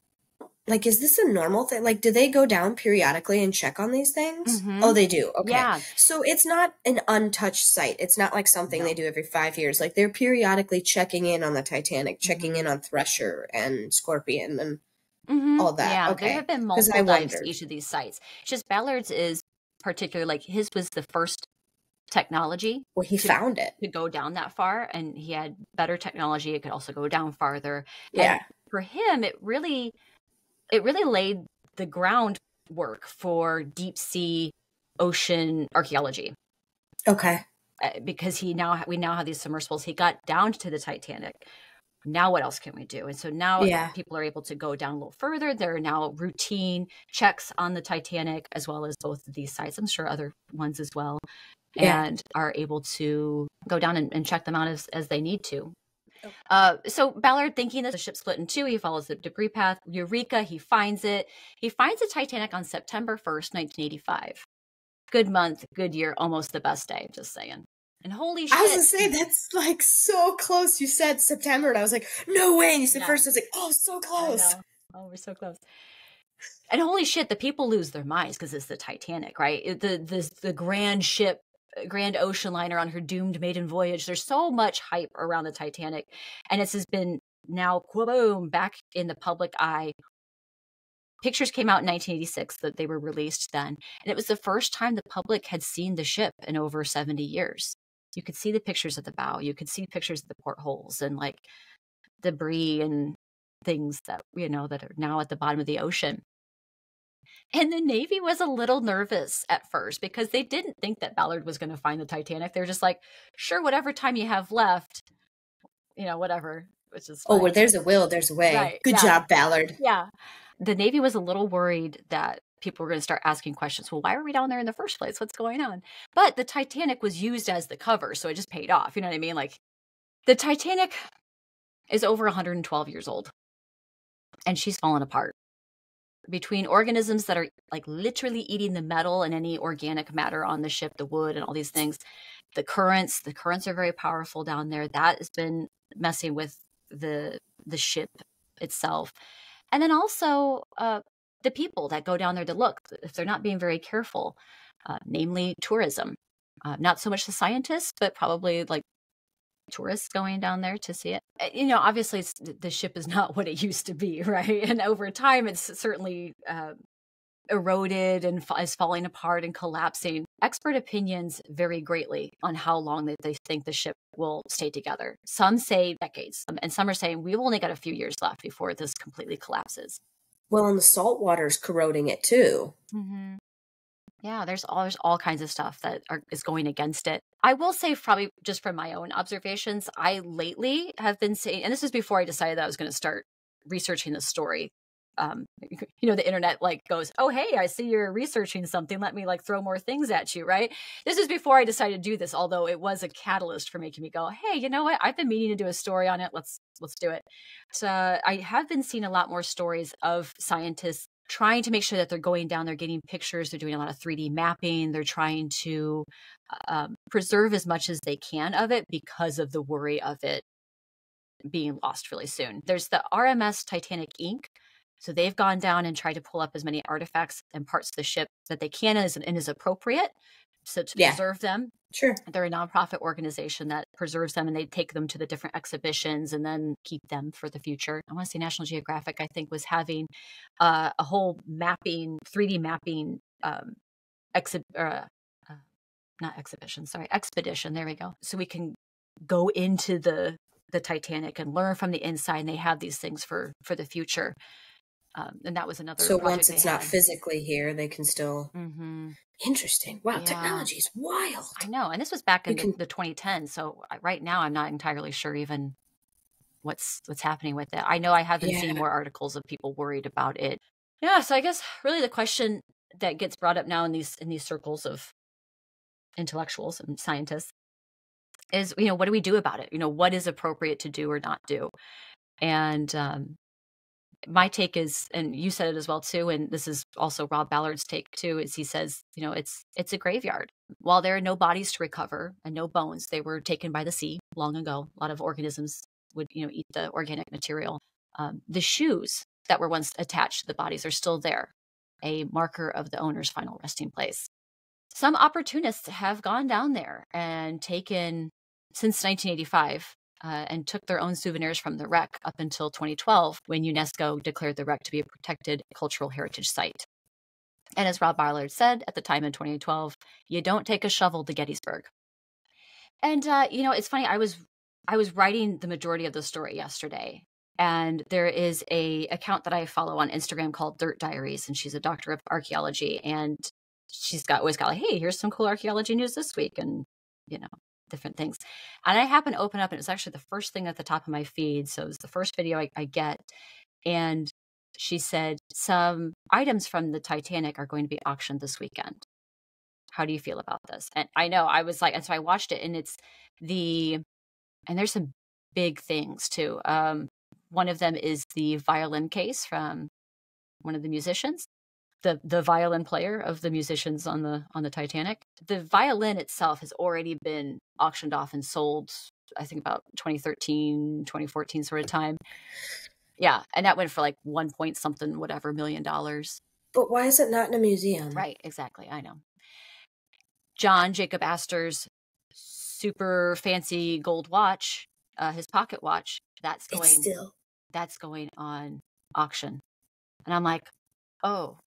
Is this a normal thing? Do they go down periodically and check on these things? Mm-hmm. Oh, they do. Okay. Yeah. So it's not an untouched site. It's not something they do every 5 years. They're periodically checking in on the Titanic, checking in on Thresher and Scorpion and all that. Yeah, okay. There have been multiple dives to each of these sites. It's just Ballard's is particular. His was the first technology. Well, he found it to go down that far, and he had better technology. It could also go down farther. Yeah. And for him, it really laid the groundwork for deep sea ocean archaeology. Okay. Because we now have these submersibles. He got down to the Titanic, now what else can we do? And so now Yeah. people are able to go down a little further. There are now routine checks on the Titanic, as well as both of these sites. I'm sure other ones as well, Yeah. and are able to go down and check them out as they need to. Oh. So Ballard, thinking that the ship split in two, he follows the debris path. Eureka, he finds it. He finds the Titanic on September 1st, 1985. Good month, good year, almost the best day, just saying. And holy shit. I was going to say, that's like so close. You said September, and I was like, no way. And you said first, I was like, oh, so close. Oh, we're so close. And holy shit, the people lose their minds because it's the Titanic, right? The grand ship, grand ocean liner on her doomed maiden voyage. There's so much hype around the Titanic. And it has been now, boom, back in the public eye. Pictures came out in 1986 that they were released then. And it was the first time the public had seen the ship in over 70 years. You could see the pictures of the bow. You could see pictures of the portholes and like debris and things that, that are now at the bottom of the ocean. And the Navy was a little nervous at first because they didn't think that Ballard was going to find the Titanic. They're just like, sure, whatever time you have left, whatever, which is fine. Oh, where there's a will, there's a way. Right. Good job, Ballard. Yeah. The Navy was a little worried that people were going to start asking questions. Well, why were we down there in the first place? What's going on? But the Titanic was used as the cover, so it just paid off. You know what I mean? Like, the Titanic is over 112 years old, and she's fallen apart. Between organisms that are like literally eating the metal and any organic matter on the ship, the wood and all these things, the currents are very powerful down there. That has been messing with the ship itself. And then also the people that go down there to look, if they're not being very careful, namely tourism. Not so much the scientists, but probably like tourists going down there to see it. Obviously the ship is not what it used to be, right? And over time, it's certainly eroded and is falling apart and collapsing. Expert opinions vary greatly on how long they think the ship will stay together. Some say decades, and some are saying we've only got a few years left before this completely collapses. Well, and the salt water's corroding it too. Mm-hmm. Yeah, there's all kinds of stuff that is going against it. I will say, probably just from my own observations, I lately have been saying, and this was before I decided that I was going to start researching the story. The internet like goes, oh, hey, I see you're researching something. Let me like throw more things at you, right? This is before I decided to do this, although it was a catalyst for making me go, hey, you know what? I've been meaning to do a story on it. Let's do it. So I have been seeing a lot more stories of scientists trying to make sure that they're going down, they're getting pictures, they're doing a lot of 3D mapping, they're trying to preserve as much as they can of it because of the worry of it being lost really soon. There's the RMS Titanic Inc. So they've gone down and tried to pull up as many artifacts and parts of the ship that they can and is appropriate. So to preserve them. Sure. They're a nonprofit organization that preserves them, and they take them to the different exhibitions and then keep them for the future. I want to say National Geographic, I think, was having a whole mapping, 3D mapping expedition. There we go. So we can go into the Titanic and learn from the inside, and they have these things for the future. And that was another. So once it's not physically here, they can still. Mm-hmm. Interesting. Wow, technology is wild. I know, and this was back in the 2010s. So right now, I'm not entirely sure even what's happening with it. I know I have been seeing more articles of people worried about it. Yeah, so I guess really the question that gets brought up now in these circles of intellectuals and scientists is, what do we do about it? What is appropriate to do or not do? And my take is, and you said it as well too, and this is also Rob Ballard's take too, is he says, it's a graveyard. While there are no bodies to recover and no bones, they were taken by the sea long ago. A lot of organisms would, eat the organic material. The shoes that were once attached to the bodies are still there, a marker of the owner's final resting place. Some opportunists have gone down there and taken, since 1985, and took their own souvenirs from the wreck up until 2012, when UNESCO declared the wreck to be a protected cultural heritage site. And as Rob Ballard said at the time in 2012, you don't take a shovel to Gettysburg. And, it's funny, I was writing the majority of the story yesterday, and there is a account that I follow on Instagram called Dirt Diaries, and she's a doctor of archaeology, and she's always got like, hey, here's some cool archaeology news this week, and, different things. And I happened to open up, and it was actually the first thing at the top of my feed. So it was the first video I get. And she said, some items from the Titanic are going to be auctioned this weekend. How do you feel about this? And I know I was like, and so I watched it, and and there's some big things too. One of them is the violin case from one of the musicians, the violin player of the musicians on the Titanic. The violin itself has already been auctioned off and sold, I think about 2013, 2014 sort of time. Yeah. And that went for like 1 point something, whatever, $1 million. But why is it not in a museum? Right. Exactly. I know. John Jacob Astor's super fancy gold watch, his pocket watch, that's going on auction. And I'm like, oh.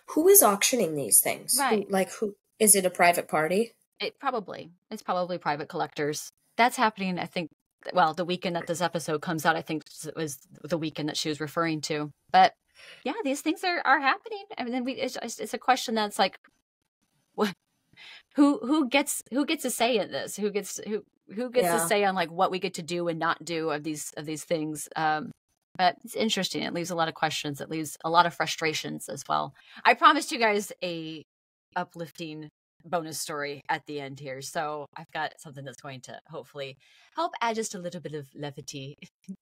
Who is auctioning these things? Right. Who is it, a private party? It's probably private collectors. That's happening, I think, well, the weekend that this episode comes out, I think it was the weekend that she was referring to. But yeah, these things are happening. I mean, it's a question that's like, what? Who gets a say in this? Who gets a say on like what we get to do and not do of these things? But it's interesting. It leaves a lot of questions. It leaves a lot of frustrations as well. I promised you guys a uplifting bonus story at the end here. So I've got something that's going to hopefully help add just a little bit of levity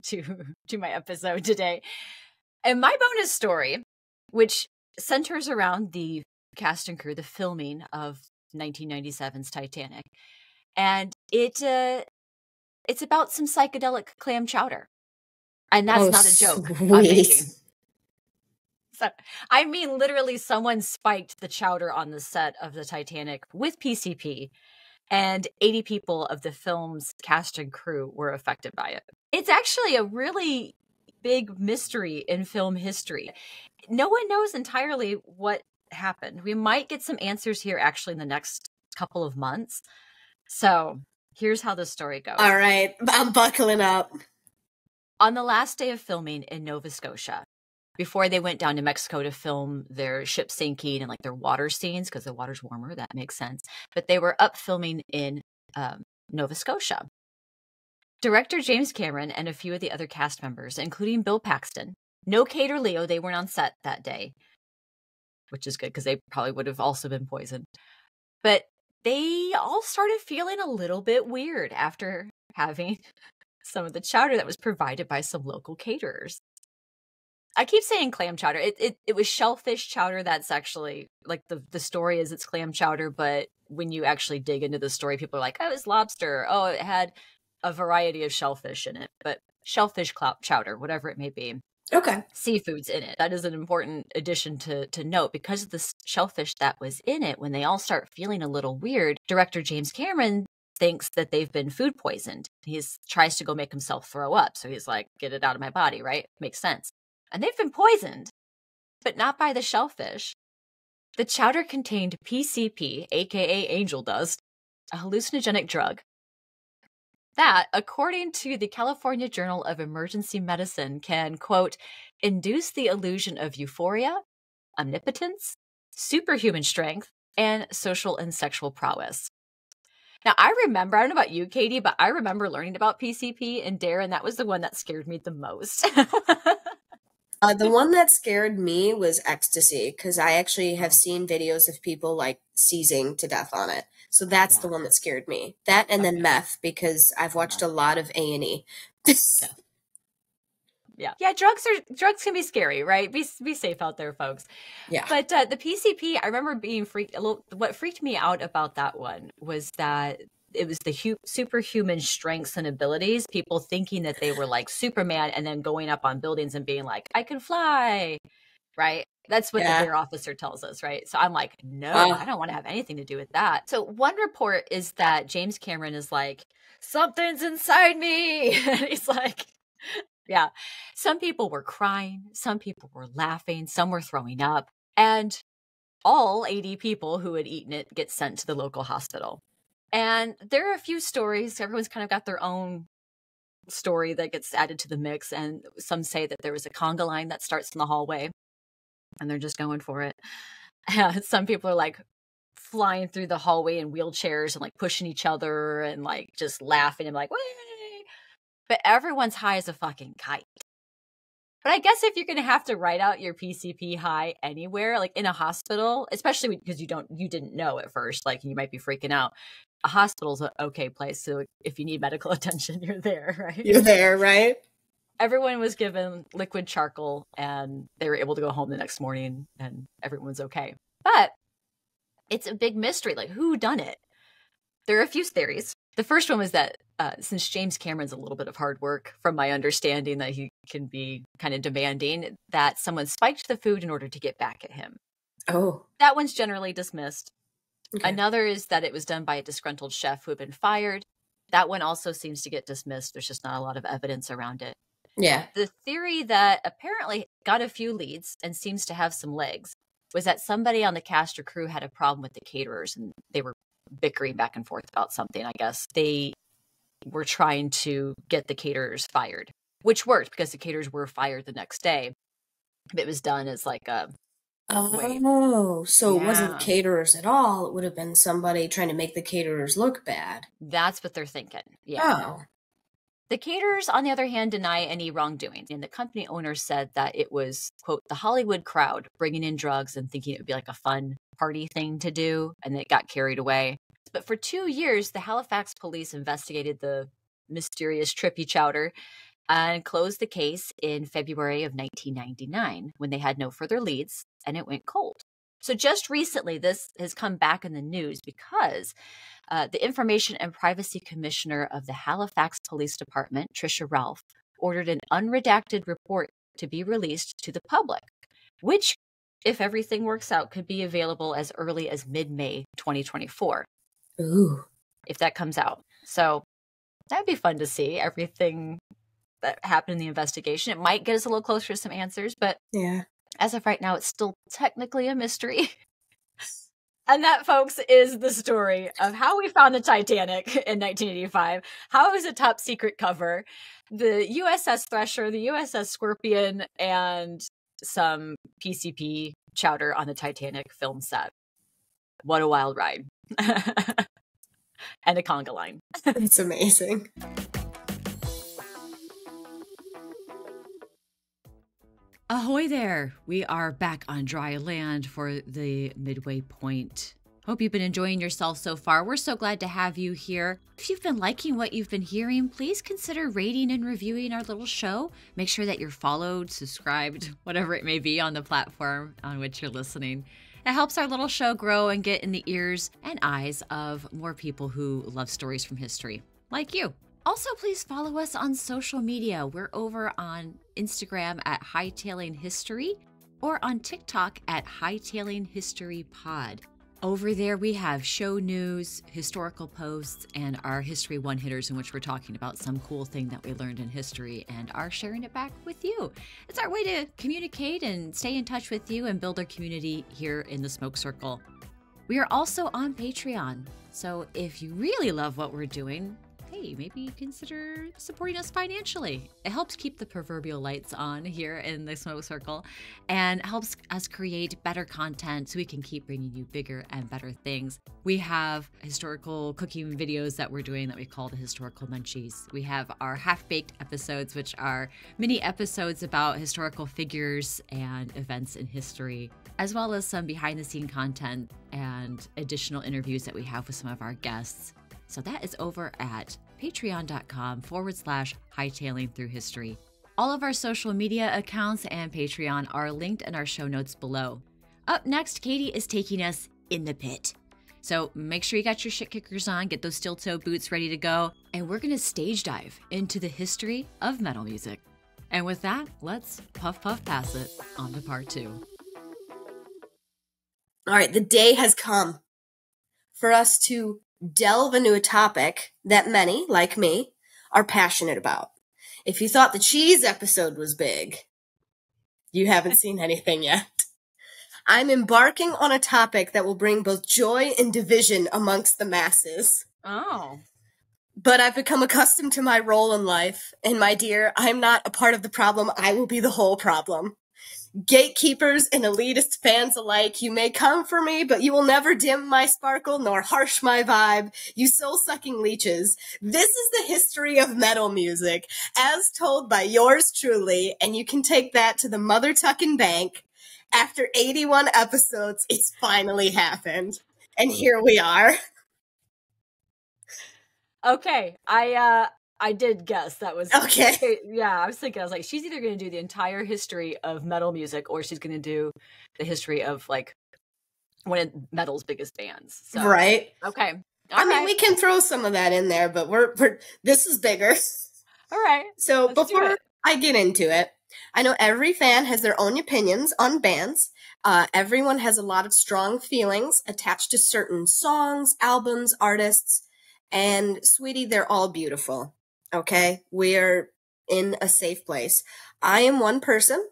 to my episode today. And my bonus story, which centers around the cast and crew, the filming of 1997's Titanic. And it's about some psychedelic clam chowder. And that's not a joke I'm making. So, I mean, literally someone spiked the chowder on the set of the Titanic with PCP, and 80 people of the film's cast and crew were affected by it. It's actually a really big mystery in film history. No one knows entirely what happened. We might get some answers here actually in the next couple of months. So here's how the story goes. All right, I'm buckling up. On the last day of filming in Nova Scotia, before they went down to Mexico to film their ship sinking and like their water scenes, because the water's warmer, that makes sense. But they were up filming in Nova Scotia. Director James Cameron and a few of the other cast members, including Bill Paxton, no Kate or Leo, they weren't on set that day, which is good because they probably would have also been poisoned. But they all started feeling a little bit weird after having some of the chowder that was provided by some local caterers. I keep saying clam chowder. It was shellfish chowder. That's actually like the story is it's clam chowder, but when you actually dig into the story, people are like, oh, it's lobster. Oh, it had a variety of shellfish in it, but shellfish chowder, whatever it may be. Okay. Seafood's in it. That is an important addition to note because of the shellfish that was in it. When they all start feeling a little weird, director James Cameron thinks that they've been food poisoned. He tries to go make himself throw up. So he's like, get it out of my body, right? Makes sense. And they've been poisoned, but not by the shellfish. The chowder contained PCP, aka angel dust, a hallucinogenic drug that, according to the California Journal of Emergency Medicine, can, quote, induce the illusion of euphoria, omnipotence, superhuman strength, and social and sexual prowess. Now, I don't know about you, Katie, but I remember learning about PCP and Dare, and that was the one that scared me the most. The one that scared me was ecstasy, because I actually have seen videos of people like seizing to death on it. So that's the one that scared me. That and then meth, because I've watched a lot of A&E. Yeah, drugs can be scary, right? Be safe out there, folks. Yeah. But the PCP, I remember being freaked. What freaked me out about that one was that it was the superhuman strengths and abilities. People thinking that they were like Superman, and then going up on buildings and being like, "I can fly," right? That's what the Dare officer tells us, right? So I'm like, no, I don't want to have anything to do with that. So one report is that James Cameron is like, something's inside me, and he's like. Yeah. Some people were crying. Some people were laughing. Some were throwing up. And all 80 people who had eaten it get sent to the local hospital. And there are a few stories. Everyone's kind of got their own story that gets added to the mix. And some say that there was a conga line that starts in the hallway and they're just going for it. Some people are like flying through the hallway in wheelchairs and like pushing each other and like just laughing and like, way. But everyone's high as a fucking kite. But I guess if you're going to have to write out your PCP high anywhere, like in a hospital, especially because you didn't know at first, like you might be freaking out. A hospital's an okay place. So if you need medical attention, you're there, right? You're there, right? Everyone was given liquid charcoal and they were able to go home the next morning and everyone's okay. But it's a big mystery. Like, who done it? There are a few theories. The first one was that since James Cameron's a little bit of hard work, from my understanding that he can be kind of demanding, that someone spiked the food in order to get back at him. Oh. That one's generally dismissed. Okay. Another is that it was done by a disgruntled chef who had been fired. That one also seems to get dismissed. There's just not a lot of evidence around it. Yeah. The theory that apparently got a few leads and seems to have some legs was that somebody on the cast or crew had a problem with the caterers and they were bickering back and forth about something. I guess they were trying to get the caterers fired, which worked because the caterers were fired the next day. It was done as like a so it wasn't caterers at all. It would have been somebody trying to make the caterers look bad. That's what they're thinking. Yeah. Oh. The caterers, on the other hand, deny any wrongdoing. And the company owner said that it was, quote, the Hollywood crowd bringing in drugs and thinking it would be like a fun party thing to do. And it got carried away. But for 2 years, the Halifax police investigated the mysterious trippy chowder and closed the case in February of 1999 when they had no further leads and it went cold. So just recently, this has come back in the news because the Information and Privacy Commissioner of the Halifax Police Department, Tricia Ralph, ordered an unredacted report to be released to the public, which, if everything works out, could be available as early as mid-May 2024. Ooh. If that comes out. So that'd be fun to see everything that happened in the investigation. It might get us a little closer to some answers, but yeah, as of right now, it's still technically a mystery. And that, folks, is the story of how we found the Titanic in 1985, how it was a top secret cover, the USS Thresher, the USS Scorpion, and some PCP chowder on the Titanic film set. What a wild ride. And a conga line. It's amazing. Ahoy there! We are back on dry land for the midway point. Hope you've been enjoying yourself so far. We're so glad to have you here. If you've been liking what you've been hearing, please consider rating and reviewing our little show. Make sure that you're followed, subscribed, whatever it may be on the platform on which you're listening. It helps our little show grow and get in the ears and eyes of more people who love stories from history, like you. Also, please follow us on social media. We're over on Instagram at Hightailing History or on TikTok at Hightailing History Pod. Over there, we have show news, historical posts, and our History One-Hitters in which we're talking about some cool thing that we learned in history and are sharing it back with you. It's our way to communicate and stay in touch with you and build our community here in the Smoke Circle. We are also on Patreon, so if you really love what we're doing, hey, maybe consider supporting us financially. It helps keep the proverbial lights on here in the Smoke Circle and helps us create better content so we can keep bringing you bigger and better things. We have historical cooking videos that we're doing that we call the Historical Munchies. We have our half-baked episodes, which are mini episodes about historical figures and events in history, as well as some behind-the-scene content and additional interviews that we have with some of our guests. So that is over at patreon.com/hightailing through history. All of our social media accounts and Patreon are linked in our show notes below. Up next, Katie is taking us in the pit. So make sure you got your shit kickers on, get those steel-toe boots ready to go, and we're going to stage dive into the history of metal music. And with that, let's puff puff pass it on to part 2. All right, the day has come for us to delve into a topic that many, like me, are passionate about. If you thought the cheese episode was big, you haven't seen anything yet. I'm embarking on a topic that will bring both joy and division amongst the masses. Oh. But I've become accustomed to my role in life, and my dear, I'm not a part of the problem, I will be the whole problem. Gatekeepers and elitist fans alike, you may come for me, but you will never dim my sparkle nor harsh my vibe, you soul-sucking leeches. This is the history of metal music, as told by yours truly, and you can take that to the mother-tucking bank. After 81 episodes, it's finally happened. And here we are. Okay, I did guess that was okay. Yeah, I was like, she's either going to do the entire history of metal music, or she's going to do the history of like one of metal's biggest bands. So, right. Okay. I mean, we can throw some of that in there, but we're this is bigger. All right. So before I get into it, I know every fan has their own opinions on bands. Everyone has a lot of strong feelings attached to certain songs, albums, artists, and sweetie, they're all beautiful. Okay? We're in a safe place. I am one person.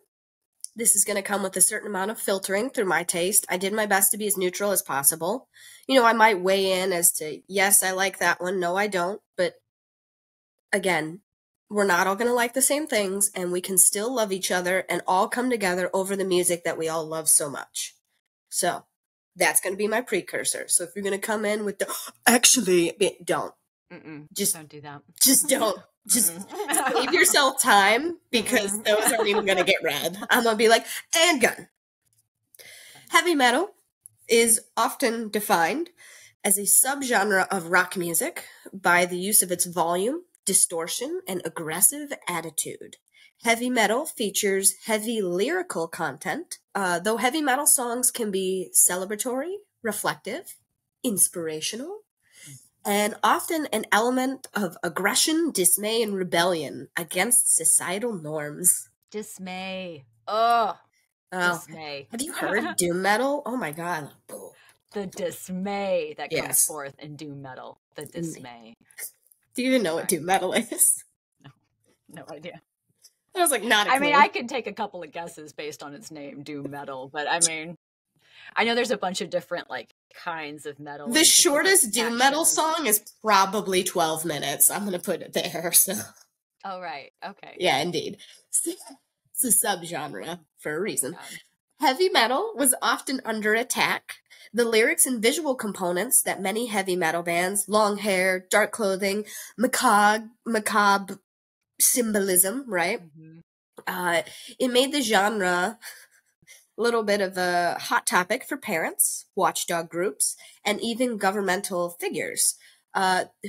This is going to come with a certain amount of filtering through my taste. I did my best to be as neutral as possible. You know, I might weigh in as to, yes, I like that one. No, I don't. But again, we're not all going to like the same things, and we can still love each other and all come together over the music that we all love so much. So that's going to be my precursor. So if you're going to come in with the, actually, don't. Just don't do that. Just don't. Just save yourself time, because those aren't even going to get read. I'm going to be like, and gun. Heavy metal is often defined as a subgenre of rock music by the use of its volume, distortion, and aggressive attitude. Heavy metal features heavy lyrical content, though heavy metal songs can be celebratory, reflective, inspirational, and often an element of aggression, dismay, and rebellion against societal norms. Dismay. Oh, dismay. Have you heard doom metal? Oh my god. The dismay that comes forth in doom metal. The dismay. Do you even know what doom metal is? No idea. I was like, not a clue. I mean, I could take a couple of guesses based on its name, doom metal, but I mean, I know there's a bunch of different, like, kinds of metal. The shortest doom metal song is probably 12 minutes. I'm going to put it there, so. Oh, right. Okay. Yeah, indeed. It's a subgenre for a reason. Heavy metal was often under attack. The lyrics and visual components that many heavy metal bands, long hair, dark clothing, macabre symbolism, right? It made the genre a little bit of a hot topic for parents, watchdog groups, and even governmental figures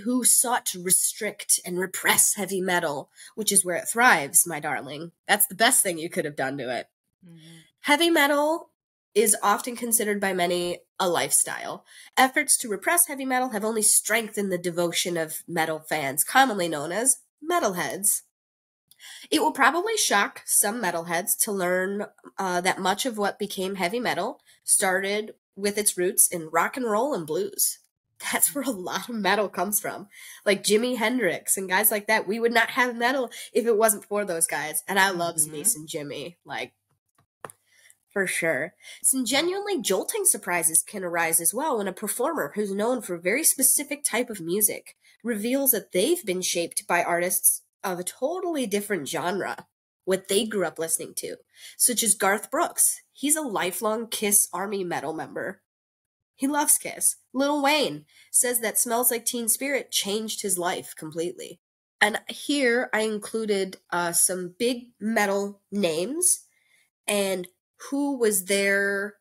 who sought to restrict and repress heavy metal, which is where it thrives, my darling. That's the best thing you could have done to it. Heavy metal is often considered by many a lifestyle. Efforts to repress heavy metal have only strengthened the devotion of metal fans, commonly known as metalheads. It will probably shock some metalheads to learn that much of what became heavy metal started with its roots in rock and roll and blues. That's where a lot of metal comes from. Like Jimi Hendrix and guys like that. We would not have metal if it wasn't for those guys. And I love me some Jimmy. Like, for sure. Some genuinely jolting surprises can arise as well when a performer who's known for a very specific type of music reveals that they've been shaped by artists of a totally different genre, what they grew up listening to, such as Garth Brooks. He's a lifelong Kiss Army metal member. He loves Kiss. Lil Wayne says that Smells Like Teen Spirit changed his life completely. And here I included some big metal names and who was their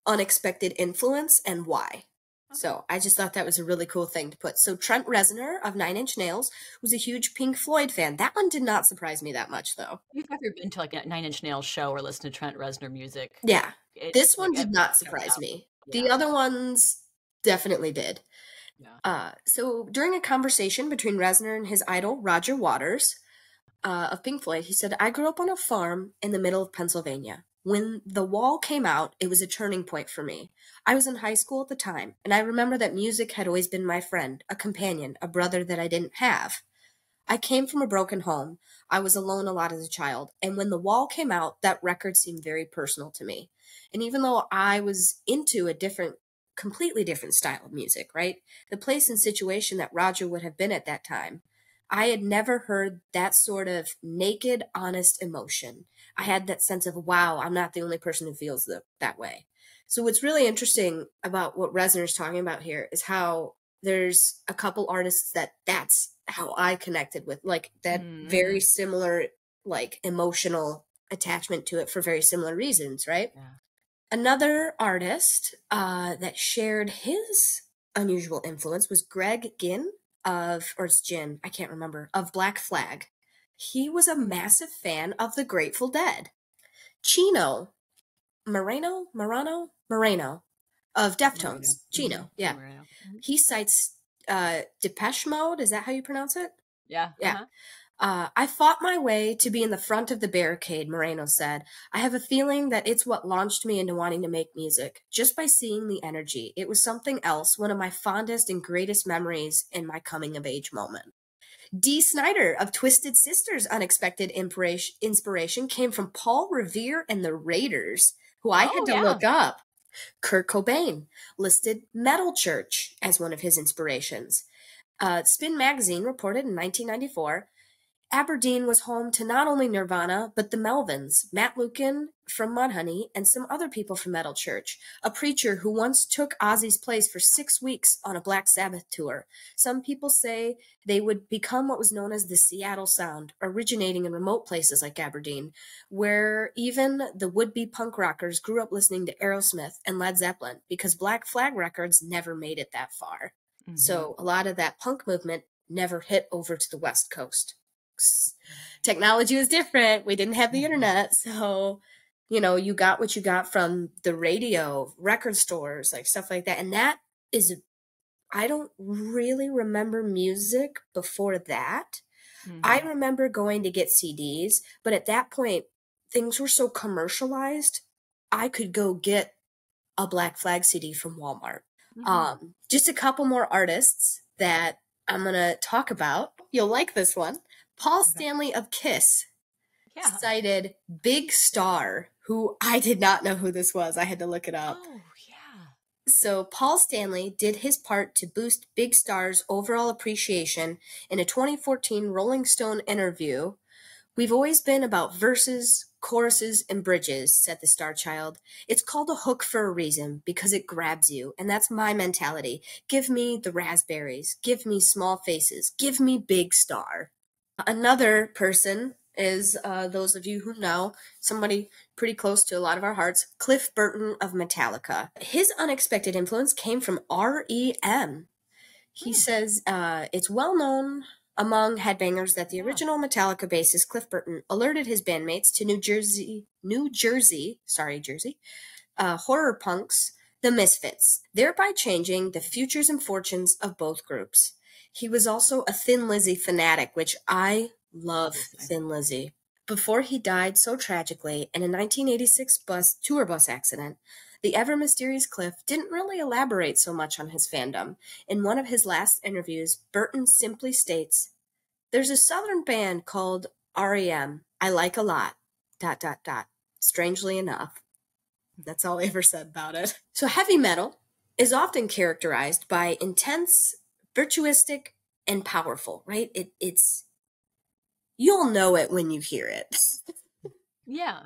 unexpected influence and why. So I just thought that was a really cool thing to put. So Trent Reznor of Nine Inch Nails was a huge Pink Floyd fan. That one did not surprise me that much, though. You've never been to like a Nine Inch Nails show or listened to Trent Reznor music? Yeah. This one did not surprise me. Yeah. The other ones definitely did. Yeah. So during a conversation between Reznor and his idol, Roger Waters, of Pink Floyd, he said, "I grew up on a farm in the middle of Pennsylvania. When The Wall came out, it was a turning point for me. I was in high school at the time, and I remember that music had always been my friend, a companion, a brother that I didn't have. I came from a broken home. I was alone a lot as a child, and when The Wall came out, that record seemed very personal to me. And even though I was into a completely different style of music, right? The place and situation that Roger would have been at that time, I had never heard that sort of naked, honest emotion. I had that sense of, wow, I'm not the only person who feels that way. So what's really interesting about what Reznor's talking about here is how there's a couple artists that's how I connected with, like that very similar, like emotional attachment to it for very similar reasons, right? Yeah. Another artist that shared his unusual influence was Greg Ginn or it's Ginn, I can't remember, of Black Flag. He was a massive fan of the Grateful Dead. Chino Moreno of Deftones. Chino, yeah. Moreno. He cites Depeche Mode. Is that how you pronounce it? Yeah. Yeah. I fought my way to be in the front of the barricade, Moreno said. I have a feeling that it's what launched me into wanting to make music. Just by seeing the energy, it was something else, one of my fondest and greatest memories in my coming of age moment. Dee Snider of Twisted Sister's unexpected inspiration came from Paul Revere and the Raiders, who I had to look up. Kurt Cobain listed Metal Church as one of his inspirations. Spin Magazine reported in 1994, Aberdeen was home to not only Nirvana, but the Melvins, Matt Lukin from Mudhoney, and some other people from Metal Church, a preacher who once took Ozzy's place for 6 weeks on a Black Sabbath tour. Some people say they would become what was known as the Seattle Sound, originating in remote places like Aberdeen, where even the would-be punk rockers grew up listening to Aerosmith and Led Zeppelin, because Black Flag Records never made it that far. So a lot of that punk movement never hit over to the West Coast. Technology was different. We didn't have the internet. So, you got what you got from the radio, record stores, like stuff like that. And that is, I don't really remember music before that. I remember going to get CDs, but at that point, things were so commercialized, I could go get a Black Flag CD from Walmart. Just a couple more artists that I'm going to talk about. You'll like this one. Paul Stanley of Kiss cited Big Star, who I did not know who this was. I had to look it up. Oh, yeah. So Paul Stanley did his part to boost Big Star's overall appreciation in a 2014 Rolling Stone interview. We've always been about verses, choruses, and bridges, said the Star Child. It's called a hook for a reason, because it grabs you, and that's my mentality. Give me the raspberries. Give me small faces. Give me Big Star. Another person is, those of you who know, somebody pretty close to a lot of our hearts, Cliff Burton of Metallica. His unexpected influence came from REM. He says it's well known among headbangers that the original Metallica bassist Cliff Burton alerted his bandmates to Jersey horror punks, the Misfits, thereby changing the futures and fortunes of both groups. He was also a Thin Lizzy fanatic, which I love Thin Lizzy. Before he died so tragically in a 1986 tour bus accident, the ever-mysterious Cliff didn't really elaborate so much on his fandom. In one of his last interviews, Burton simply states, "There's a southern band called REM I like a lot, ... Strangely enough." That's all he ever said about it. So heavy metal is often characterized by intense, virtuistic, and powerful, right? It's you'll know it when you hear it. Yeah.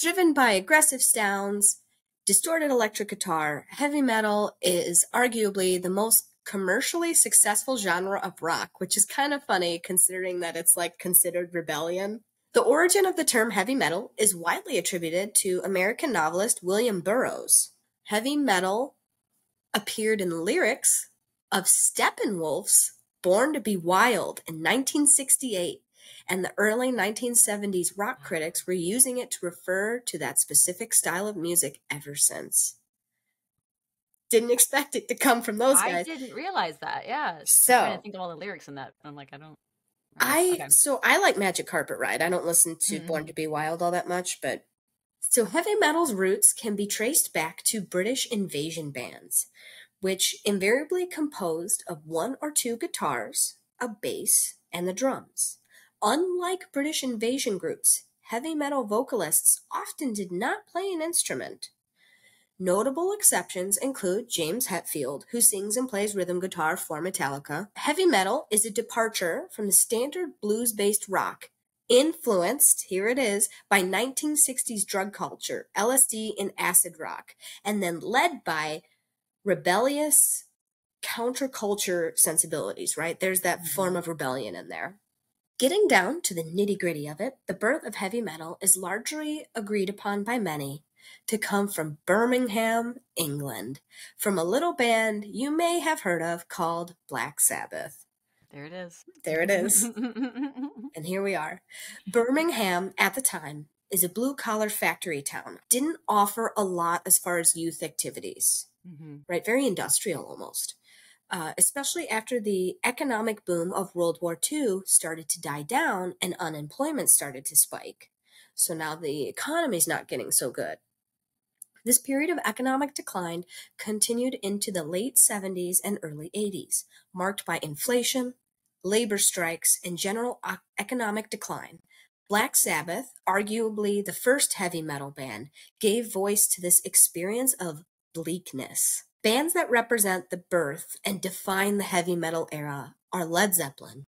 Driven by aggressive sounds, distorted electric guitar, heavy metal is arguably the most commercially successful genre of rock, which is kind of funny considering that it's like considered rebellion. The origin of the term heavy metal is widely attributed to American novelist William Burroughs. Heavy metal appeared in the lyrics of Steppenwolf's Born to Be Wild in 1968, and the early 1970s rock critics were using it to refer to that specific style of music ever since. Didn't expect it to come from those guys. I didn't realize that, yeah. So, I'm trying to think of all the lyrics in that. I'm like, I don't... So I like Magic Carpet Ride. I don't listen to Born to Be Wild all that much, but... So heavy metal's roots can be traced back to British invasion bands, which invariably composed of one or two guitars, a bass, and the drums. Unlike British invasion groups, heavy metal vocalists often did not play an instrument. Notable exceptions include James Hetfield, who sings and plays rhythm guitar for Metallica. Heavy metal is a departure from the standard blues-based rock, influenced, here it is, by 1960s drug culture, LSD and acid rock, and then led by rebellious counterculture sensibilities, right? There's that form of rebellion in there. Getting down to the nitty-gritty of it, the birth of heavy metal is largely agreed upon by many to come from Birmingham, England, from a little band you may have heard of called Black Sabbath. There it is. There it is. And here we are. Birmingham, at the time, is a blue-collar factory town. Didn't offer a lot as far as youth activities, right? Very industrial almost. Especially after the economic boom of World War II started to die down and unemployment started to spike. So now the economy's not getting so good. This period of economic decline continued into the late 70s and early 80s, marked by inflation, labor strikes, and general economic decline. Black Sabbath, arguably the first heavy metal band, gave voice to this experience of bleakness. Bands that represent the birth and define the heavy metal era are Led Zeppelin,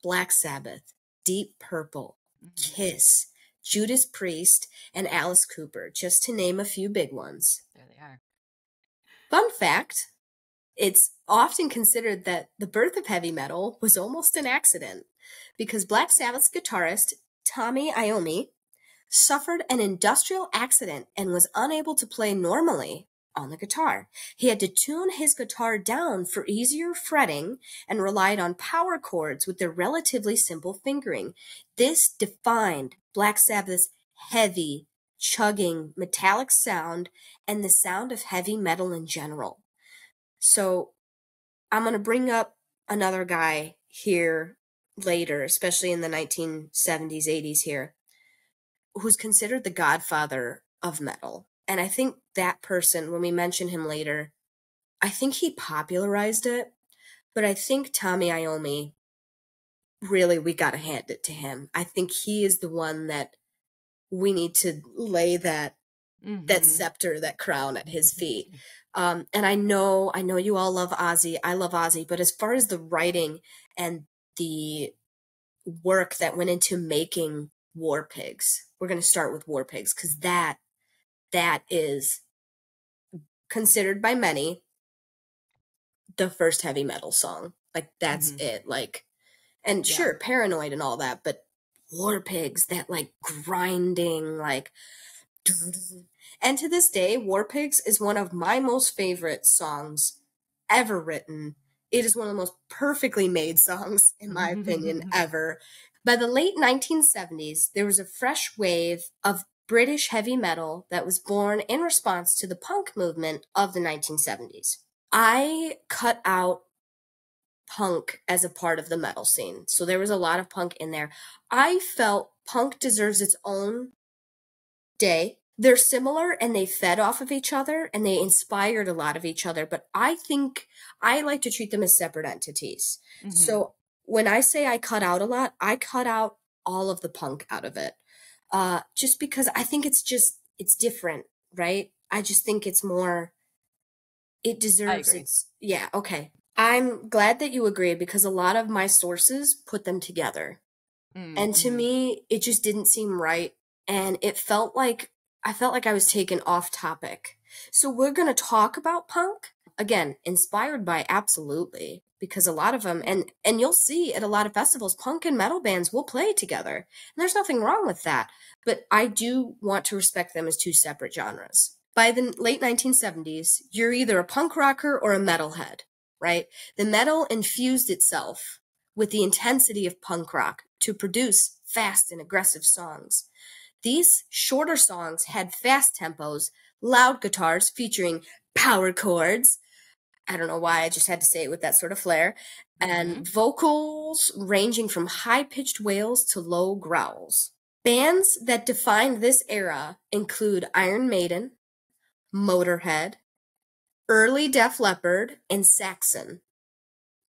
Black Sabbath, Deep Purple, Kiss, Judas Priest, and Alice Cooper, just to name a few big ones. There they are. Fun fact, it's often considered that the birth of heavy metal was almost an accident because Black Sabbath's guitarist, Tommy Iommi, suffered an industrial accident and was unable to play normally on the guitar. He had to tune his guitar down for easier fretting and relied on power chords with their relatively simple fingering. This defined Black Sabbath's heavy, chugging, metallic sound and the sound of heavy metal in general. So I'm going to bring up another guy here later, especially in the 1970s, 80s here, who's considered the godfather of metal. And I think that person, when we mention him later, I think he popularized it, but I think Tommy Iommi, really, we got to hand it to him. I think he is the one that we need to lay that scepter, that crown at his feet. And I know you all love Ozzy. I love Ozzy, but as far as the writing and the work that went into making War Pigs, we're going to start with War Pigs because that is considered by many the first heavy metal song. Like, that's it. Like, and sure, Paranoid and all that, but War Pigs, that like grinding, like, and to this day, War Pigs is one of my most favorite songs ever written. It is one of the most perfectly made songs, in my opinion, ever. By the late 1970s, there was a fresh wave of British heavy metal that was born in response to the punk movement of the 1970s. I cut out punk as a part of the metal scene, so there was a lot of punk in there. I felt punk deserves its own day. They're similar and they fed off of each other and they inspired a lot of each other, but I think I like to treat them as separate entities. So when I say I cut out a lot, I cut out all of the punk out of it. Just because I think it's different, right? I just think it's more, it deserves its, yeah, okay. I'm glad that you agree because a lot of my sources put them together. And to me, it just didn't seem right. And I felt like I was taken off topic. So we're going to talk about punk. Again, inspired by, absolutely, because a lot of them, and you'll see at a lot of festivals, punk and metal bands will play together. And there's nothing wrong with that. But I do want to respect them as two separate genres. By the late 1970s, you're either a punk rocker or a metalhead, right? The metal infused itself with the intensity of punk rock to produce fast and aggressive songs. These shorter songs had fast tempos, loud guitars featuring power chords. I don't know why, I just had to say it with that sort of flair. And vocals ranging from high-pitched wails to low growls. Bands that defined this era include Iron Maiden, Motorhead, early Def Leppard, and Saxon.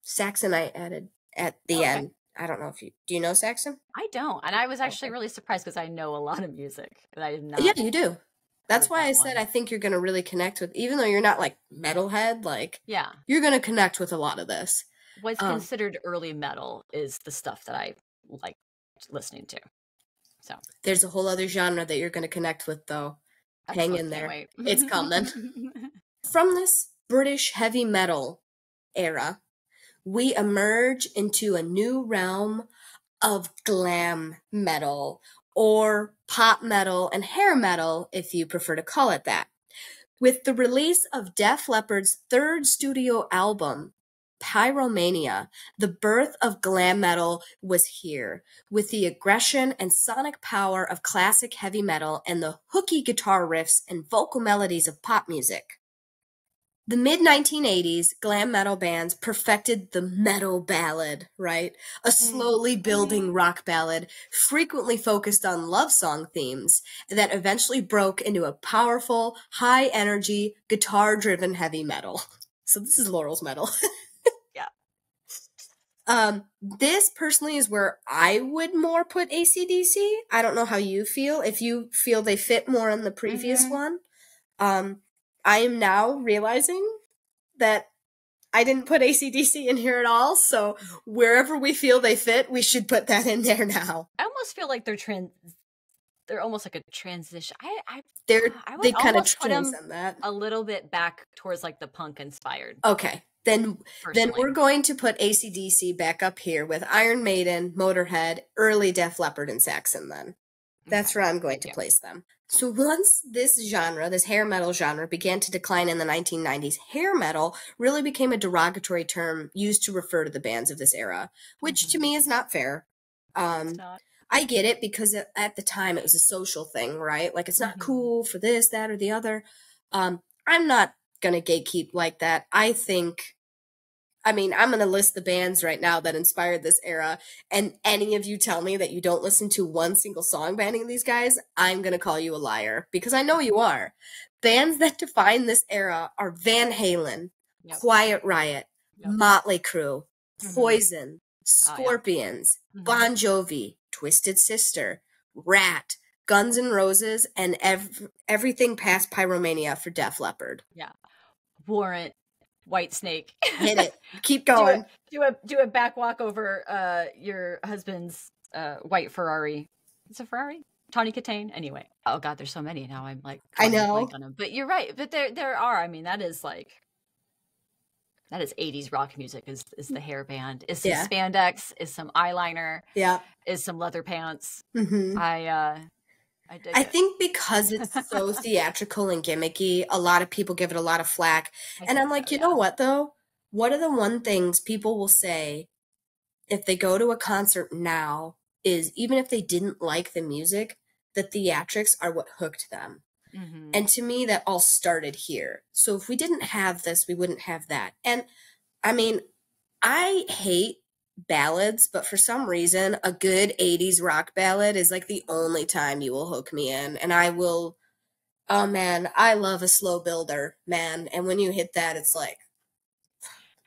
Saxon I added at the end. I don't know if do you know Saxon? I don't. And I was actually really surprised because I know a lot of music. But I did not. Yeah, you do. That's why I said I think you're going to really connect with, even though you're not like metalhead, like, yeah, you're going to connect with a lot of this. What's considered early metal is the stuff that I like listening to. So there's a whole other genre that you're going to connect with, though. Excellent. Hang in there. It's coming. From this British heavy metal era, we emerge into a new realm of glam metal, or pop metal and hair metal, if you prefer to call it that. With the release of Def Leppard's third studio album, Pyromania, the birth of glam metal was here, with the aggression and sonic power of classic heavy metal and the hooky guitar riffs and vocal melodies of pop music. The mid-1980s, glam metal bands perfected the metal ballad, right? A slowly building rock ballad, frequently focused on love song themes, that eventually broke into a powerful, high-energy, guitar-driven heavy metal. So this is Laurel's metal. Yeah. This personally is where I would more put AC/DC. I don't know how you feel. If you feel they fit more in the previous one. I am now realizing that I didn't put AC/DC in here at all, so wherever we feel they fit, we should put that in there now. I almost feel like they're almost like a transition. They kind of transcend that a little bit back towards like the punk inspired. Okay, then we're going to put AC/DC back up here with Iron Maiden, Motorhead, early Def Leppard, and Saxon. Then that's where I'm going to place them. So once this genre, this hair metal genre, began to decline in the 1990s, hair metal really became a derogatory term used to refer to the bands of this era, which to me is not fair. It's not. I get it, because at the time it was a social thing, right? Like, it's not cool for this, that, or the other. I'm not going to gatekeep like that. I'm going to list the bands right now that inspired this era, and any of you tell me that you don't listen to one single song by any of these guys, I'm going to call you a liar, because I know you are. Bands that define this era are Van Halen, Quiet Riot, Motley Crue, Poison, Scorpions, Bon Jovi, Twisted Sister, Rat, Guns N' Roses, and everything past Pyromania for Def Leppard. Yeah. Warrant. White Snake. Hit it. Keep going. Do a back walk over your husband's white Ferrari. It's a Ferrari? Tawny Katane? Anyway. Oh God, there's so many now. I'm like, I know. On them. But you're right. But there are. That is 80s rock music is the hair band. Is some spandex, is some eyeliner. Yeah. Is some leather pants. I think because it's so theatrical and gimmicky, a lot of people give it a lot of flack. And I'm like, you know what, though? What are the one things people will say if they go to a concert now is, even if they didn't like the music, the theatrics are what hooked them. And to me, that all started here. So if we didn't have this, we wouldn't have that. And I hate ballads, but for some reason a good 80s rock ballad is like the only time you will hook me in, and I will, oh man, I love a slow builder, man, and when you hit that, it's like,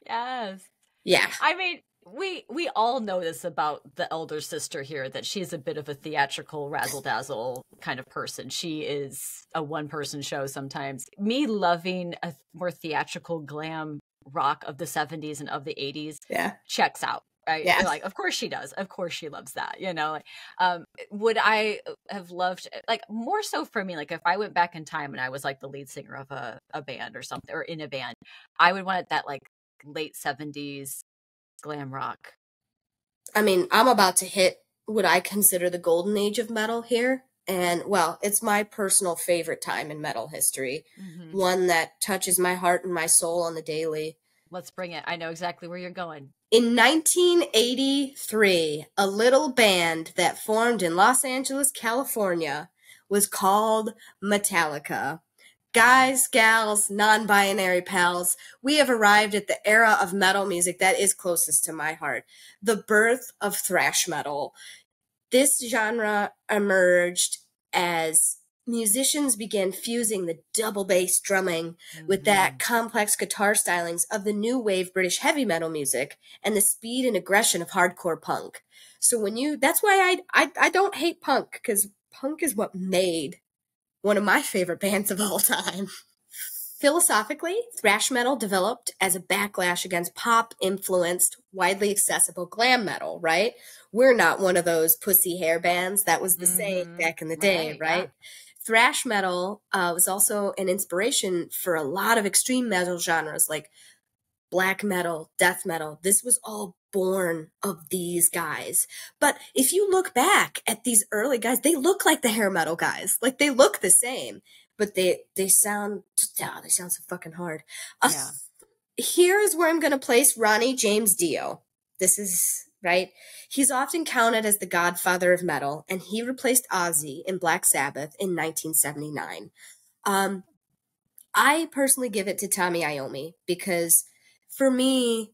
yes. Yeah. We all know this about the elder sister here, that she's a bit of a theatrical razzle-dazzle kind of person. She is a one-person show sometimes. Me loving a more theatrical glam rock of the 70s and of the 80s checks out. Right? Yeah. You're like, of course she does. Of course she loves that. Would I have loved, like, more so for me, like if I went back in time and I was like the lead singer of a band or something, or in a band, I would want that like late 70s glam rock. I'm about to hit what I consider the golden age of metal here. And well, it's my personal favorite time in metal history. One that touches my heart and my soul on the daily. Let's bring it. I know exactly where you're going. In 1983, a little band that formed in Los Angeles, California, was called Metallica. Guys, gals, non-binary pals, we have arrived at the era of metal music that is closest to my heart, the birth of thrash metal. This genre emerged as musicians began fusing the double bass drumming with that complex guitar stylings of the new wave British heavy metal music and the speed and aggression of hardcore punk. So that's why I don't hate punk, because punk is what made one of my favorite bands of all time. Philosophically, thrash metal developed as a backlash against pop-influenced, widely accessible glam metal, right? We're not one of those pussy hair bands. That was the saying back in the day, right? Yeah. Thrash metal was also an inspiration for a lot of extreme metal genres like black metal, death metal. This was all born of these guys. But if you look back at these early guys, they look like the hair metal guys. Like, they look the same. But they sound so fucking hard. Yeah. Here's where I'm going to place Ronnie James Dio. This is, right? He's often counted as the godfather of metal, and he replaced Ozzy in Black Sabbath in 1979. I personally give it to Tommy Iommi because for me,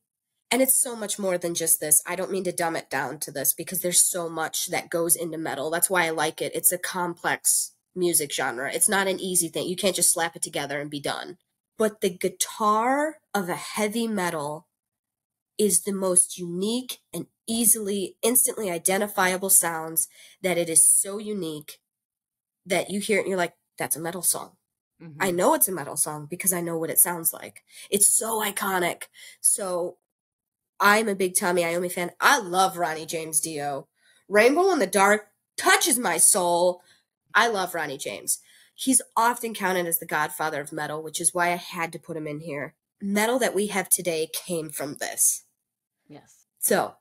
and it's so much more than just this. I don't mean to dumb it down to this because there's so much that goes into metal. That's why I like it. It's a complex music genre. It's not an easy thing. You can't just slap it together and be done. But the guitar of a heavy metal is the most unique and instantly identifiable sounds, that it is so unique that you hear it and you're like, that's a metal song. Mm-hmm. I know it's a metal song because I know what it sounds like. It's so iconic. So I'm a big Tommy Iommi fan. I love Ronnie James Dio. Rainbow in the Dark touches my soul. I love Ronnie James. He's often counted as the godfather of metal, which is why I had to put him in here. Metal that we have today came from this. Yes. So,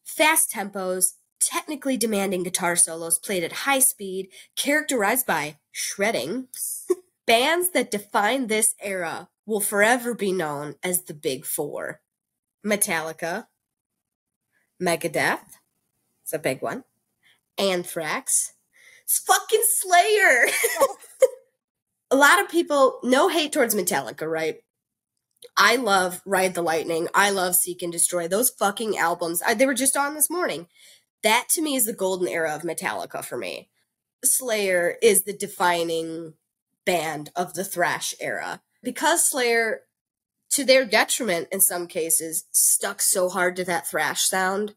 fast tempos, technically demanding guitar solos played at high speed, characterized by shredding. Bands that define this era will forever be known as the Big Four. Metallica, Megadeth, it's a big one, Anthrax, it's fucking Slayer. A lot of people, no hate towards Metallica, right? I love Ride the Lightning. I love Seek and Destroy. Those fucking albums, they were just on this morning. That to me is the golden era of Metallica for me. Slayer is the defining band of the thrash era. Because Slayer, to their detriment in some cases, stuck so hard to that thrash sound,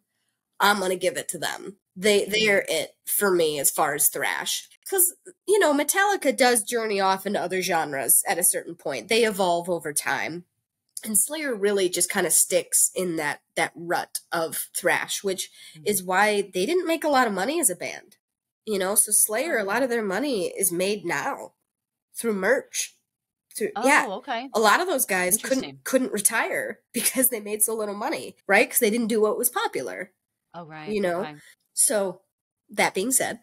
I'm going to give it to them. They are it for me as far as thrash. Because, you know, Metallica does journey off into other genres at a certain point. They evolve over time. And Slayer really just kind of sticks in that rut of thrash, which is why they didn't make a lot of money as a band. You know, so Slayer, a lot of their money is made now through merch. Okay. A lot of those guys couldn't retire because they made so little money, right? Because they didn't do what was popular. Oh, right. You know? Okay. So, that being said,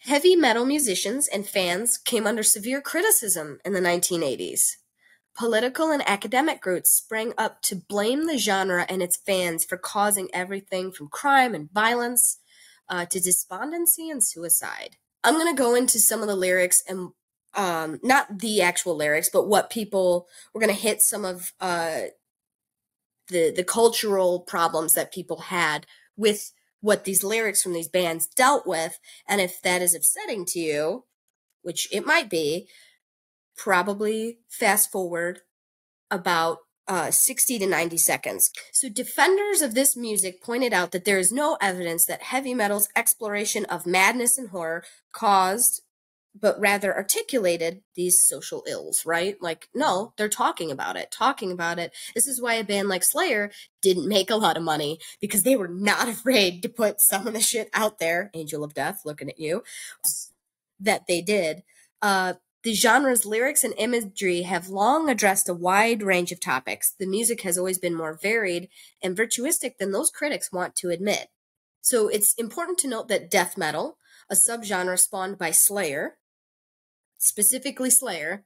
heavy metal musicians and fans came under severe criticism in the 1980s. Political and academic groups sprang up to blame the genre and its fans for causing everything from crime and violence to despondency and suicide. I'm going to go into some of the lyrics and not the actual lyrics, but what people, we're going to hit some of the cultural problems that people had with what these lyrics from these bands dealt with. And if that is upsetting to you, which it might be, probably fast forward about 60 to 90 seconds. So defenders of this music pointed out that there is no evidence that heavy metal's exploration of madness and horror caused, but rather articulated these social ills, right? Like, no, they're talking about it. This is why a band like Slayer didn't make a lot of money, because they were not afraid to put some of the shit out there, Angel of Death, looking at you, that they did. The genre's lyrics and imagery have long addressed a wide range of topics. The music has always been more varied and virtuistic than those critics want to admit. So it's important to note that death metal, a subgenre spawned by Slayer, specifically Slayer,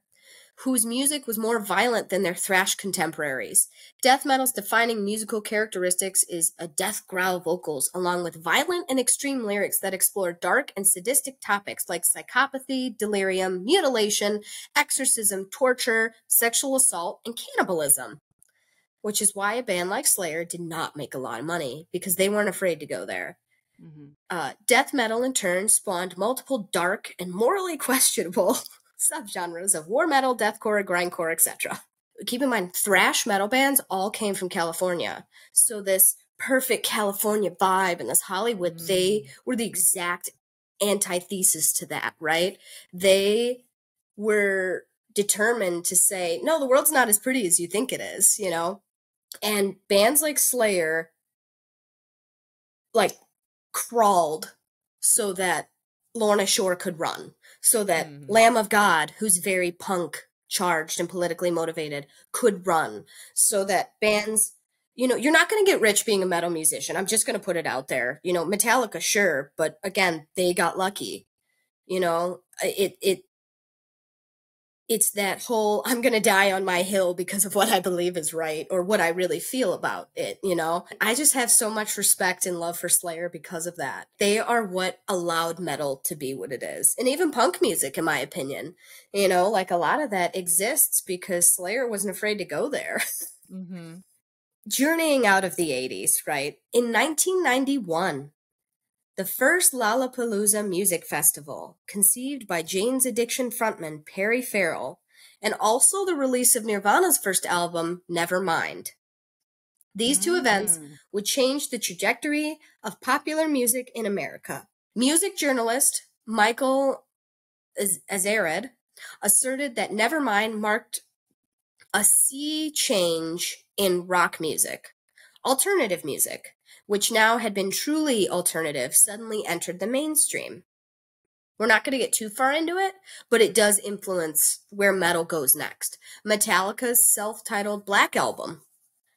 whose music was more violent than their thrash contemporaries. Death metal's defining musical characteristics is a death growl vocals, along with violent and extreme lyrics that explore dark and sadistic topics like psychopathy, delirium, mutilation, exorcism, torture, sexual assault, and cannibalism. Which is why a band like Slayer did not make a lot of money, because they weren't afraid to go there. Mm-hmm. Death metal, in turn, spawned multiple dark and morally questionable subgenres of war metal, deathcore, grindcore, etc. Keep in mind, thrash metal bands all came from California. So this perfect California vibe and this Hollywood, they were the exact antithesis to that, right? They were determined to say, no, the world's not as pretty as you think it is, you know? And bands like Slayer, like, crawled so that Lorna Shore could run, so that Lamb of God, who's very punk charged and politically motivated, could run, so that bands, you know, you're not going to get rich being a metal musician. I'm just going to put it out there. You know, Metallica, sure, but again, they got lucky. You know, it's that whole, I'm going to die on my hill because of what I believe is right or what I really feel about it, you know? I just have so much respect and love for Slayer because of that. They are what allowed metal to be what it is. And even punk music, in my opinion, you know, like a lot of that exists because Slayer wasn't afraid to go there. Mm-hmm. Journeying out of the 80s, right? In 1991, the first Lollapalooza Music Festival, conceived by Jane's Addiction frontman Perry Farrell, and also the release of Nirvana's first album, Nevermind. These two events would change the trajectory of popular music in America. Music journalist Michael Azared asserted that Nevermind marked a sea change in rock music. Alternative music, which now had been truly alternative, suddenly entered the mainstream. We're not going to get too far into it, but it does influence where metal goes next. Metallica's self-titled Black Album,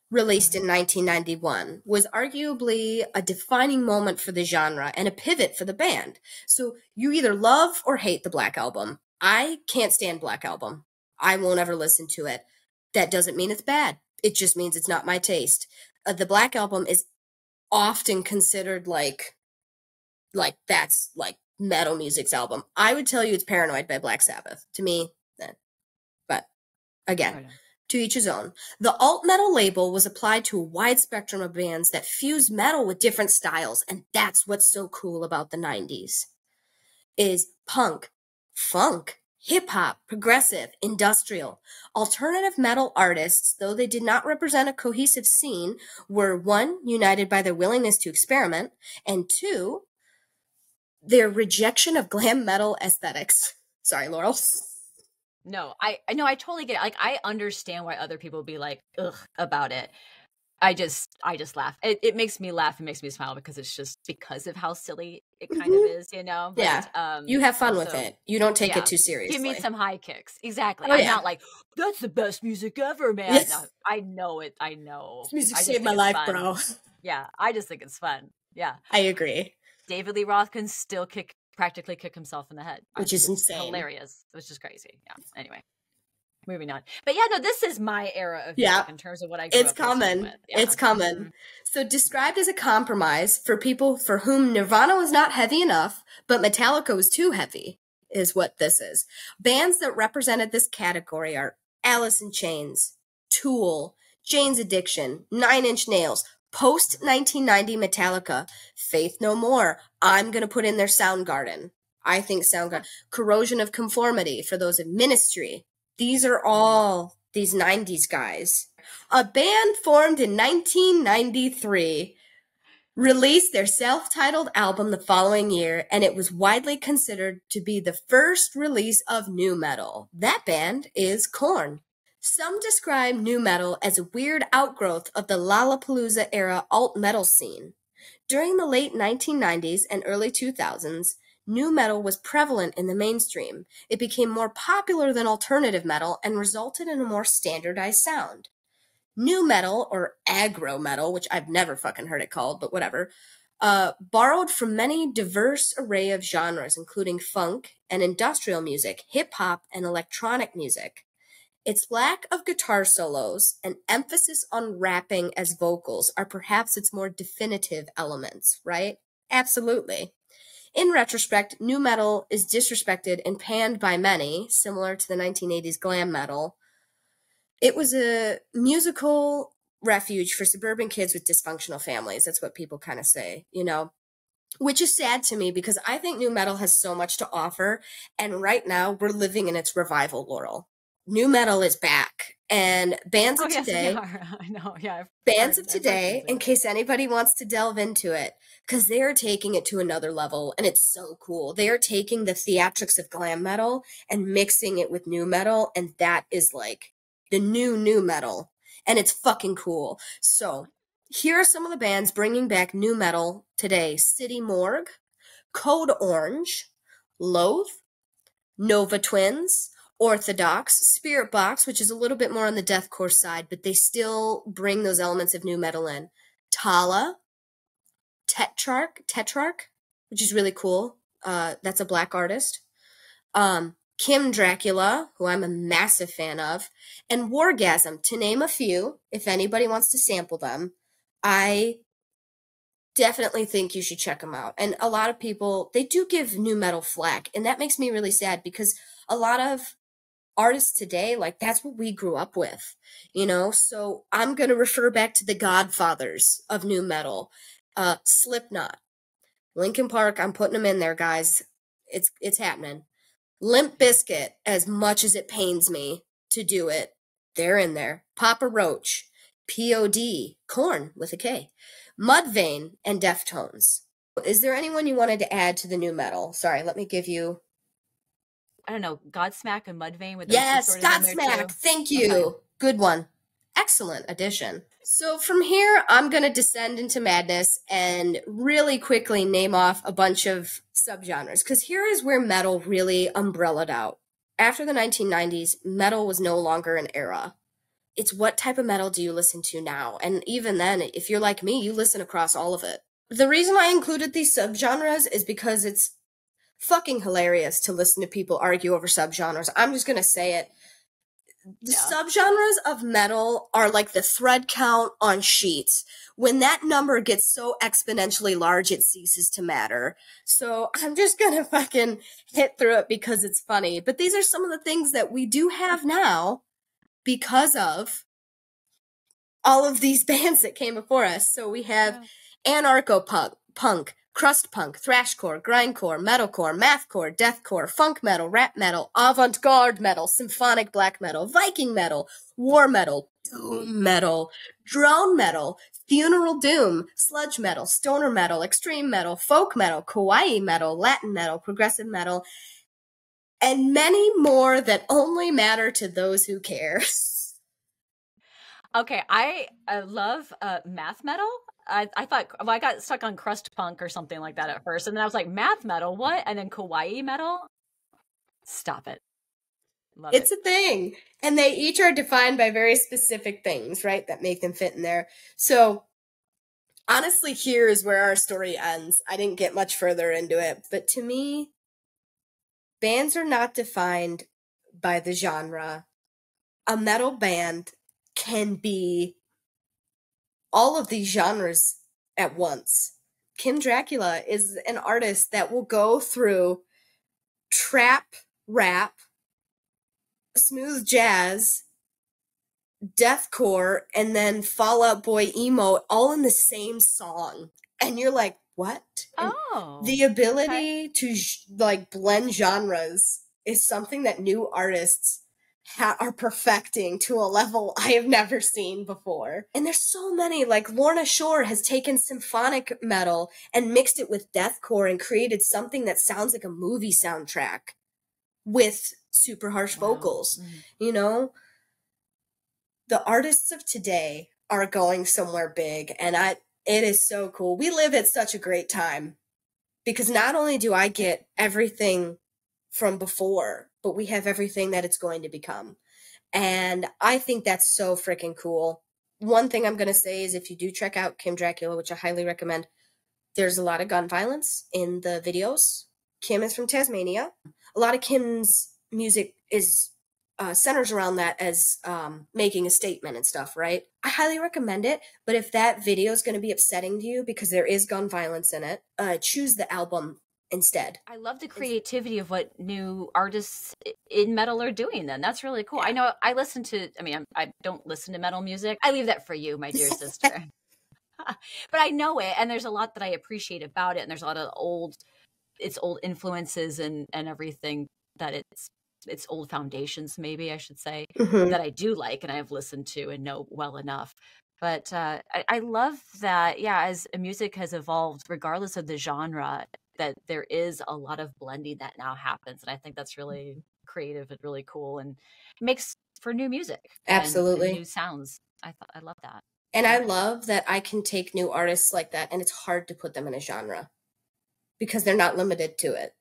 released in 1991, was arguably a defining moment for the genre and a pivot for the band. So you either love or hate the Black Album. I can't stand Black Album. I won't ever listen to it. That doesn't mean it's bad. It just means it's not my taste. The Black Album is often considered like that's like metal music's album. I would tell you it's Paranoid by Black Sabbath. To me, but again, to each his own. The alt metal label was applied to a wide spectrum of bands that fuse metal with different styles, and that's what's so cool about the 90s. Is punk, funk, hip-hop, progressive, industrial. Alternative metal artists, though they did not represent a cohesive scene, were, one, united by their willingness to experiment, and two, their rejection of glam metal aesthetics. Sorry, Laurel. No, I know, I totally get it. Like, I understand why other people be like, ugh, about it. I just laugh. It makes me laugh and makes me smile because it's just because of how silly it kind of is, you know? But, yeah. You have fun with it. You don't take it too seriously. Give me some high kicks. Exactly. I'm not like, that's the best music ever, man. Yes. No, I know it. I know. This music saved my life, bro. Yeah. I just think it's fun. Yeah. I agree. David Lee Roth can still practically kick himself in the head. Which is insane. Hilarious. Which is crazy. Yeah. Anyway. Moving on. But yeah, no, this is my era of music in terms of what I grew up listening with. Yeah. It's common. Mm-hmm. So described as a compromise for people for whom Nirvana was not heavy enough, but Metallica was too heavy, is what this is. Bands that represented this category are Alice in Chains, Tool, Jane's Addiction, Nine Inch Nails, post-1990 Metallica, Faith No More. I'm going to put in their Soundgarden. I think Soundgarden. Corrosion of Conformity for those of Ministry. These are all these 90s guys. A band formed in 1993 released their self-titled album the following year, and it was widely considered to be the first release of nu metal. That band is Korn. Some describe nu metal as a weird outgrowth of the Lollapalooza era alt metal scene. During the late 1990s and early 2000s, nu metal was prevalent in the mainstream. It became more popular than alternative metal and resulted in a more standardized sound. Nu metal, or aggro metal, which I've never fucking heard it called, but whatever, borrowed from many diverse array of genres, including funk and industrial music, hip-hop, and electronic music. Its lack of guitar solos and emphasis on rapping as vocals are perhaps its more definitive elements, right? Absolutely. In retrospect, nu metal is disrespected and panned by many, similar to the 1980s glam metal. It was a musical refuge for suburban kids with dysfunctional families. That's what people kind of say, you know, which is sad to me because I think nu metal has so much to offer. And right now we're living in its revival, Laurel. new metal is back, and bands Oh of yes, they today, are. I know. Yeah, bands of I've heard things today, in about it. case anybody wants to delve into it, because they are taking it to another level, and it's so cool. They are taking the theatrics of glam metal and mixing it with new metal, and that is like the new metal, and it's fucking cool. So here are some of the bands bringing back new metal today: City Morgue, Code Orange, Loathe, Nova Twins, Orthodox, Spirit Box, which is a little bit more on the deathcore side, but they still bring those elements of new metal in. Tala, Tetrarch, which is really cool. That's a black artist. Kim Dracula, who I'm a massive fan of, and Wargasm, to name a few, if anybody wants to sample them. I definitely think you should check them out. And a lot of people, they do give new metal flack, and that makes me really sad because a lot of artists today, like, that's what we grew up with, you know? So I'm going to refer back to the godfathers of new metal. Slipknot, Linkin Park, I'm putting them in there, guys. It's happening. Limp Bizkit, as much as it pains me to do it, they're in there. Papa Roach, POD, Korn with a K, Mudvayne, and Deftones. Is there anyone you wanted to add to the new metal? Sorry, let me give you. I don't know, Godsmack and Mudvayne with those two Yes, sort of in there Godsmack. too. Thank you. Okay. Good one. Excellent addition. So from here, I'm going to descend into madness and really quickly name off a bunch of subgenres, because here is where metal really umbrellaed out. After the 1990s, metal was no longer an era. It's what type of metal do you listen to now? And even then, if you're like me, you listen across all of it. The reason I included these subgenres is because it's fucking hilarious to listen to people argue over subgenres. I'm just going to say it. The subgenres of metal are like the thread count on sheets. When that number gets so exponentially large, it ceases to matter. So I'm just gonna fucking hit through it because it's funny. But these are some of the things that we do have now because of all of these bands that came before us. So we have anarcho-punk, crust punk, thrashcore, grindcore, metalcore, mathcore, deathcore, funk metal, rap metal, avant-garde metal, symphonic black metal, Viking metal, war metal, doom metal, drone metal, funeral doom, sludge metal, stoner metal, extreme metal, folk metal, kawaii metal, Latin metal, progressive metal, and many more that only matter to those who care. Okay, I love math metal. I thought, well, I got stuck on crust punk or something like that at first, and then I was like, math metal, what? And then kawaii metal? Stop it. Love It's it. a thing. And they each are defined by very specific things, right, that make them fit in there. So, honestly, here is where our story ends. I didn't get much further into it, but to me, bands are not defined by the genre. A metal band can be all of these genres at once. Kim Dracula is an artist that will go through trap, rap, smooth jazz, deathcore, and then Fall Out Boy emo all in the same song. And you're like, what? And Oh, the ability to like blend genres is something that new artists are perfecting to a level I have never seen before. And there's so many, like Lorna Shore has taken symphonic metal and mixed it with deathcore and created something that sounds like a movie soundtrack with super harsh vocals, you know? The artists of today are going somewhere big, and it is so cool. We live at such a great time because not only do I get everything from before, but we have everything that it's going to become. And I think that's so freaking cool. One thing I'm going to say is if you do check out Kim Dracula, which I highly recommend, there's a lot of gun violence in the videos. Kim is from Tasmania. A lot of Kim's music is centers around that as making a statement and stuff, right? I highly recommend it, but if that video is going to be upsetting to you because there is gun violence in it, choose the album instead. I love the creativity of what new artists in metal are doing then. That's really cool. I know I listen to, I mean, I don't listen to metal music. I leave that for you, my dear sister. But I know it, and there's a lot that I appreciate about it, and there's a lot of old influences and everything that it's its old foundations, maybe I should say, Mhm. that I do like and I've listened to and know well enough. But I love that, yeah, as music has evolved, regardless of the genre, that there is a lot of blending that now happens. And I think that's really creative and really cool and makes for new music and Absolutely. new sounds. I love that. And I Yeah. love that I can take new artists like that, and it's hard to put them in a genre because they're not limited to it.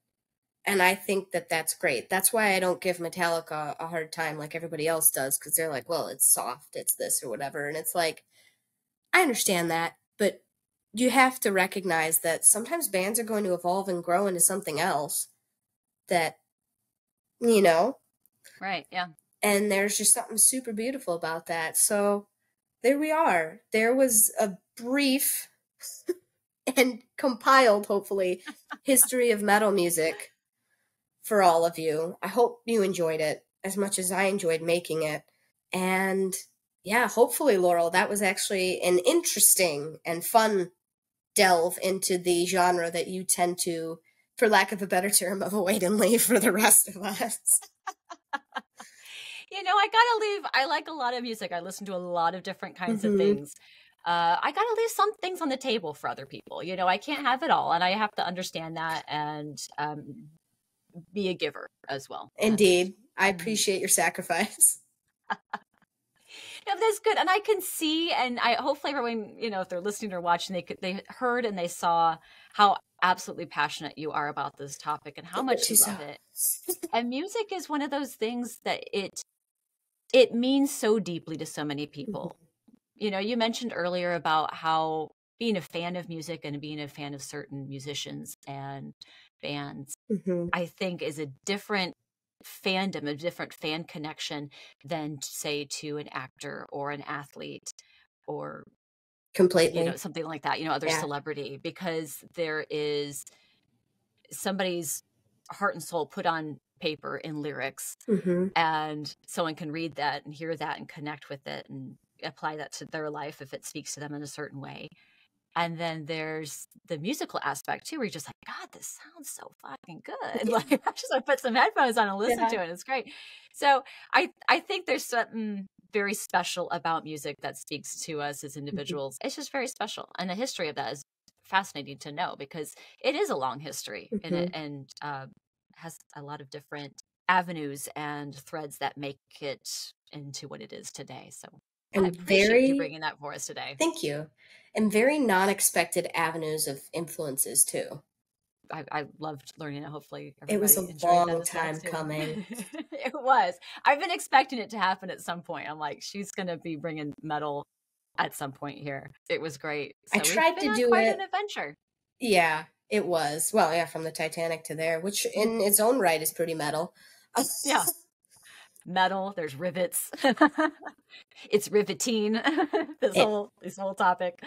And I think that that's great. That's why I don't give Metallica a hard time like everybody else does, because they're like, well, it's soft, it's this or whatever. And it's like, I understand that, but you have to recognize that sometimes bands are going to evolve and grow into something else that, you know, Right. Yeah. and there's just something super beautiful about that. So there we are. There was a brief and compiled, hopefully, history of metal music for all of you. I hope you enjoyed it as much as I enjoyed making it. And yeah, hopefully, Laurel, that was actually an interesting and fun delve into the genre that you tend to, for lack of a better term, avoid and leave for the rest of us. You know, I gotta leave. I like a lot of music. I listen to a lot of different kinds of things. I gotta leave some things on the table for other people. You know, I can't have it all, and I have to understand that and be a giver as well. Indeed. I appreciate your sacrifice. No, that's good, and I can see, and I hopefully everyone, you know, if they're listening or watching, they heard and they saw how absolutely passionate you are about this topic and how much you love it. And music is one of those things that it means so deeply to so many people. You know, you mentioned earlier about how being a fan of music and being a fan of certain musicians and bands, I think is a different fandom, a different fan connection than, say, to an actor or an athlete or, Completely. you know, something like that, you know, other Yeah. celebrity, because there is somebody's heart and soul put on paper in lyrics, and someone can read that and hear that and connect with it and apply that to their life if it speaks to them in a certain way. And then there's the musical aspect too, where you're just like, God, this sounds so fucking good. Like, I just want to put some headphones on and listen to it. It's great. So I think there's something very special about music that speaks to us as individuals. It's just very special. And the history of that is fascinating to know, because it is a long history and has a lot of different avenues and threads that make it into what it is today. So I appreciate you bringing that for us today. Thank you. And very non-expected avenues of influences too. I loved learning it. Hopefully it was a long time coming. It was. I've been expecting it to happen at some point. I'm like, she's going to be bringing metal at some point here. It was great. So I tried to do quite an adventure. Yeah, it was. Well, yeah, from the Titanic to there, which in its own right is pretty metal. Yeah. Metal, there's rivets. It's riveting. this whole topic.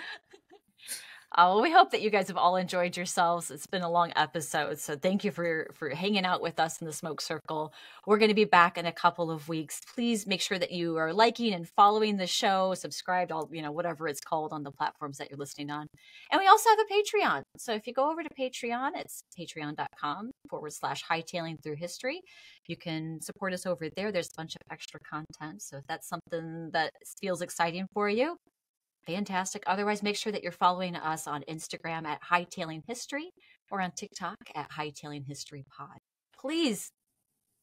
Well, we hope that you guys have all enjoyed yourselves. It's been a long episode, so thank you for hanging out with us in the Smoke Circle. We're going to be back in a couple of weeks. Please make sure that you are liking and following the show, subscribed, all, you know, whatever it's called on the platforms that you're listening on. And we also have a Patreon. So if you go over to Patreon, it's patreon.com/hightailing through history. You can support us over there. There's a bunch of extra content. So if that's something that feels exciting for you, fantastic. Otherwise, make sure that you're following us on Instagram at Hightailing History or on TikTok at Hightailing History Pod. Please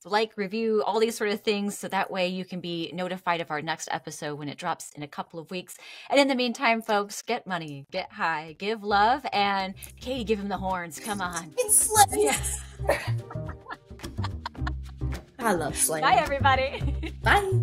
like, review, all these sort of things, so that way you can be notified of our next episode when it drops in a couple of weeks. And in the meantime, folks, get money, get high, give love, and Katie, give him the horns. Come on. It's slaying. Yeah. I love slaying. Bye, everybody. Bye.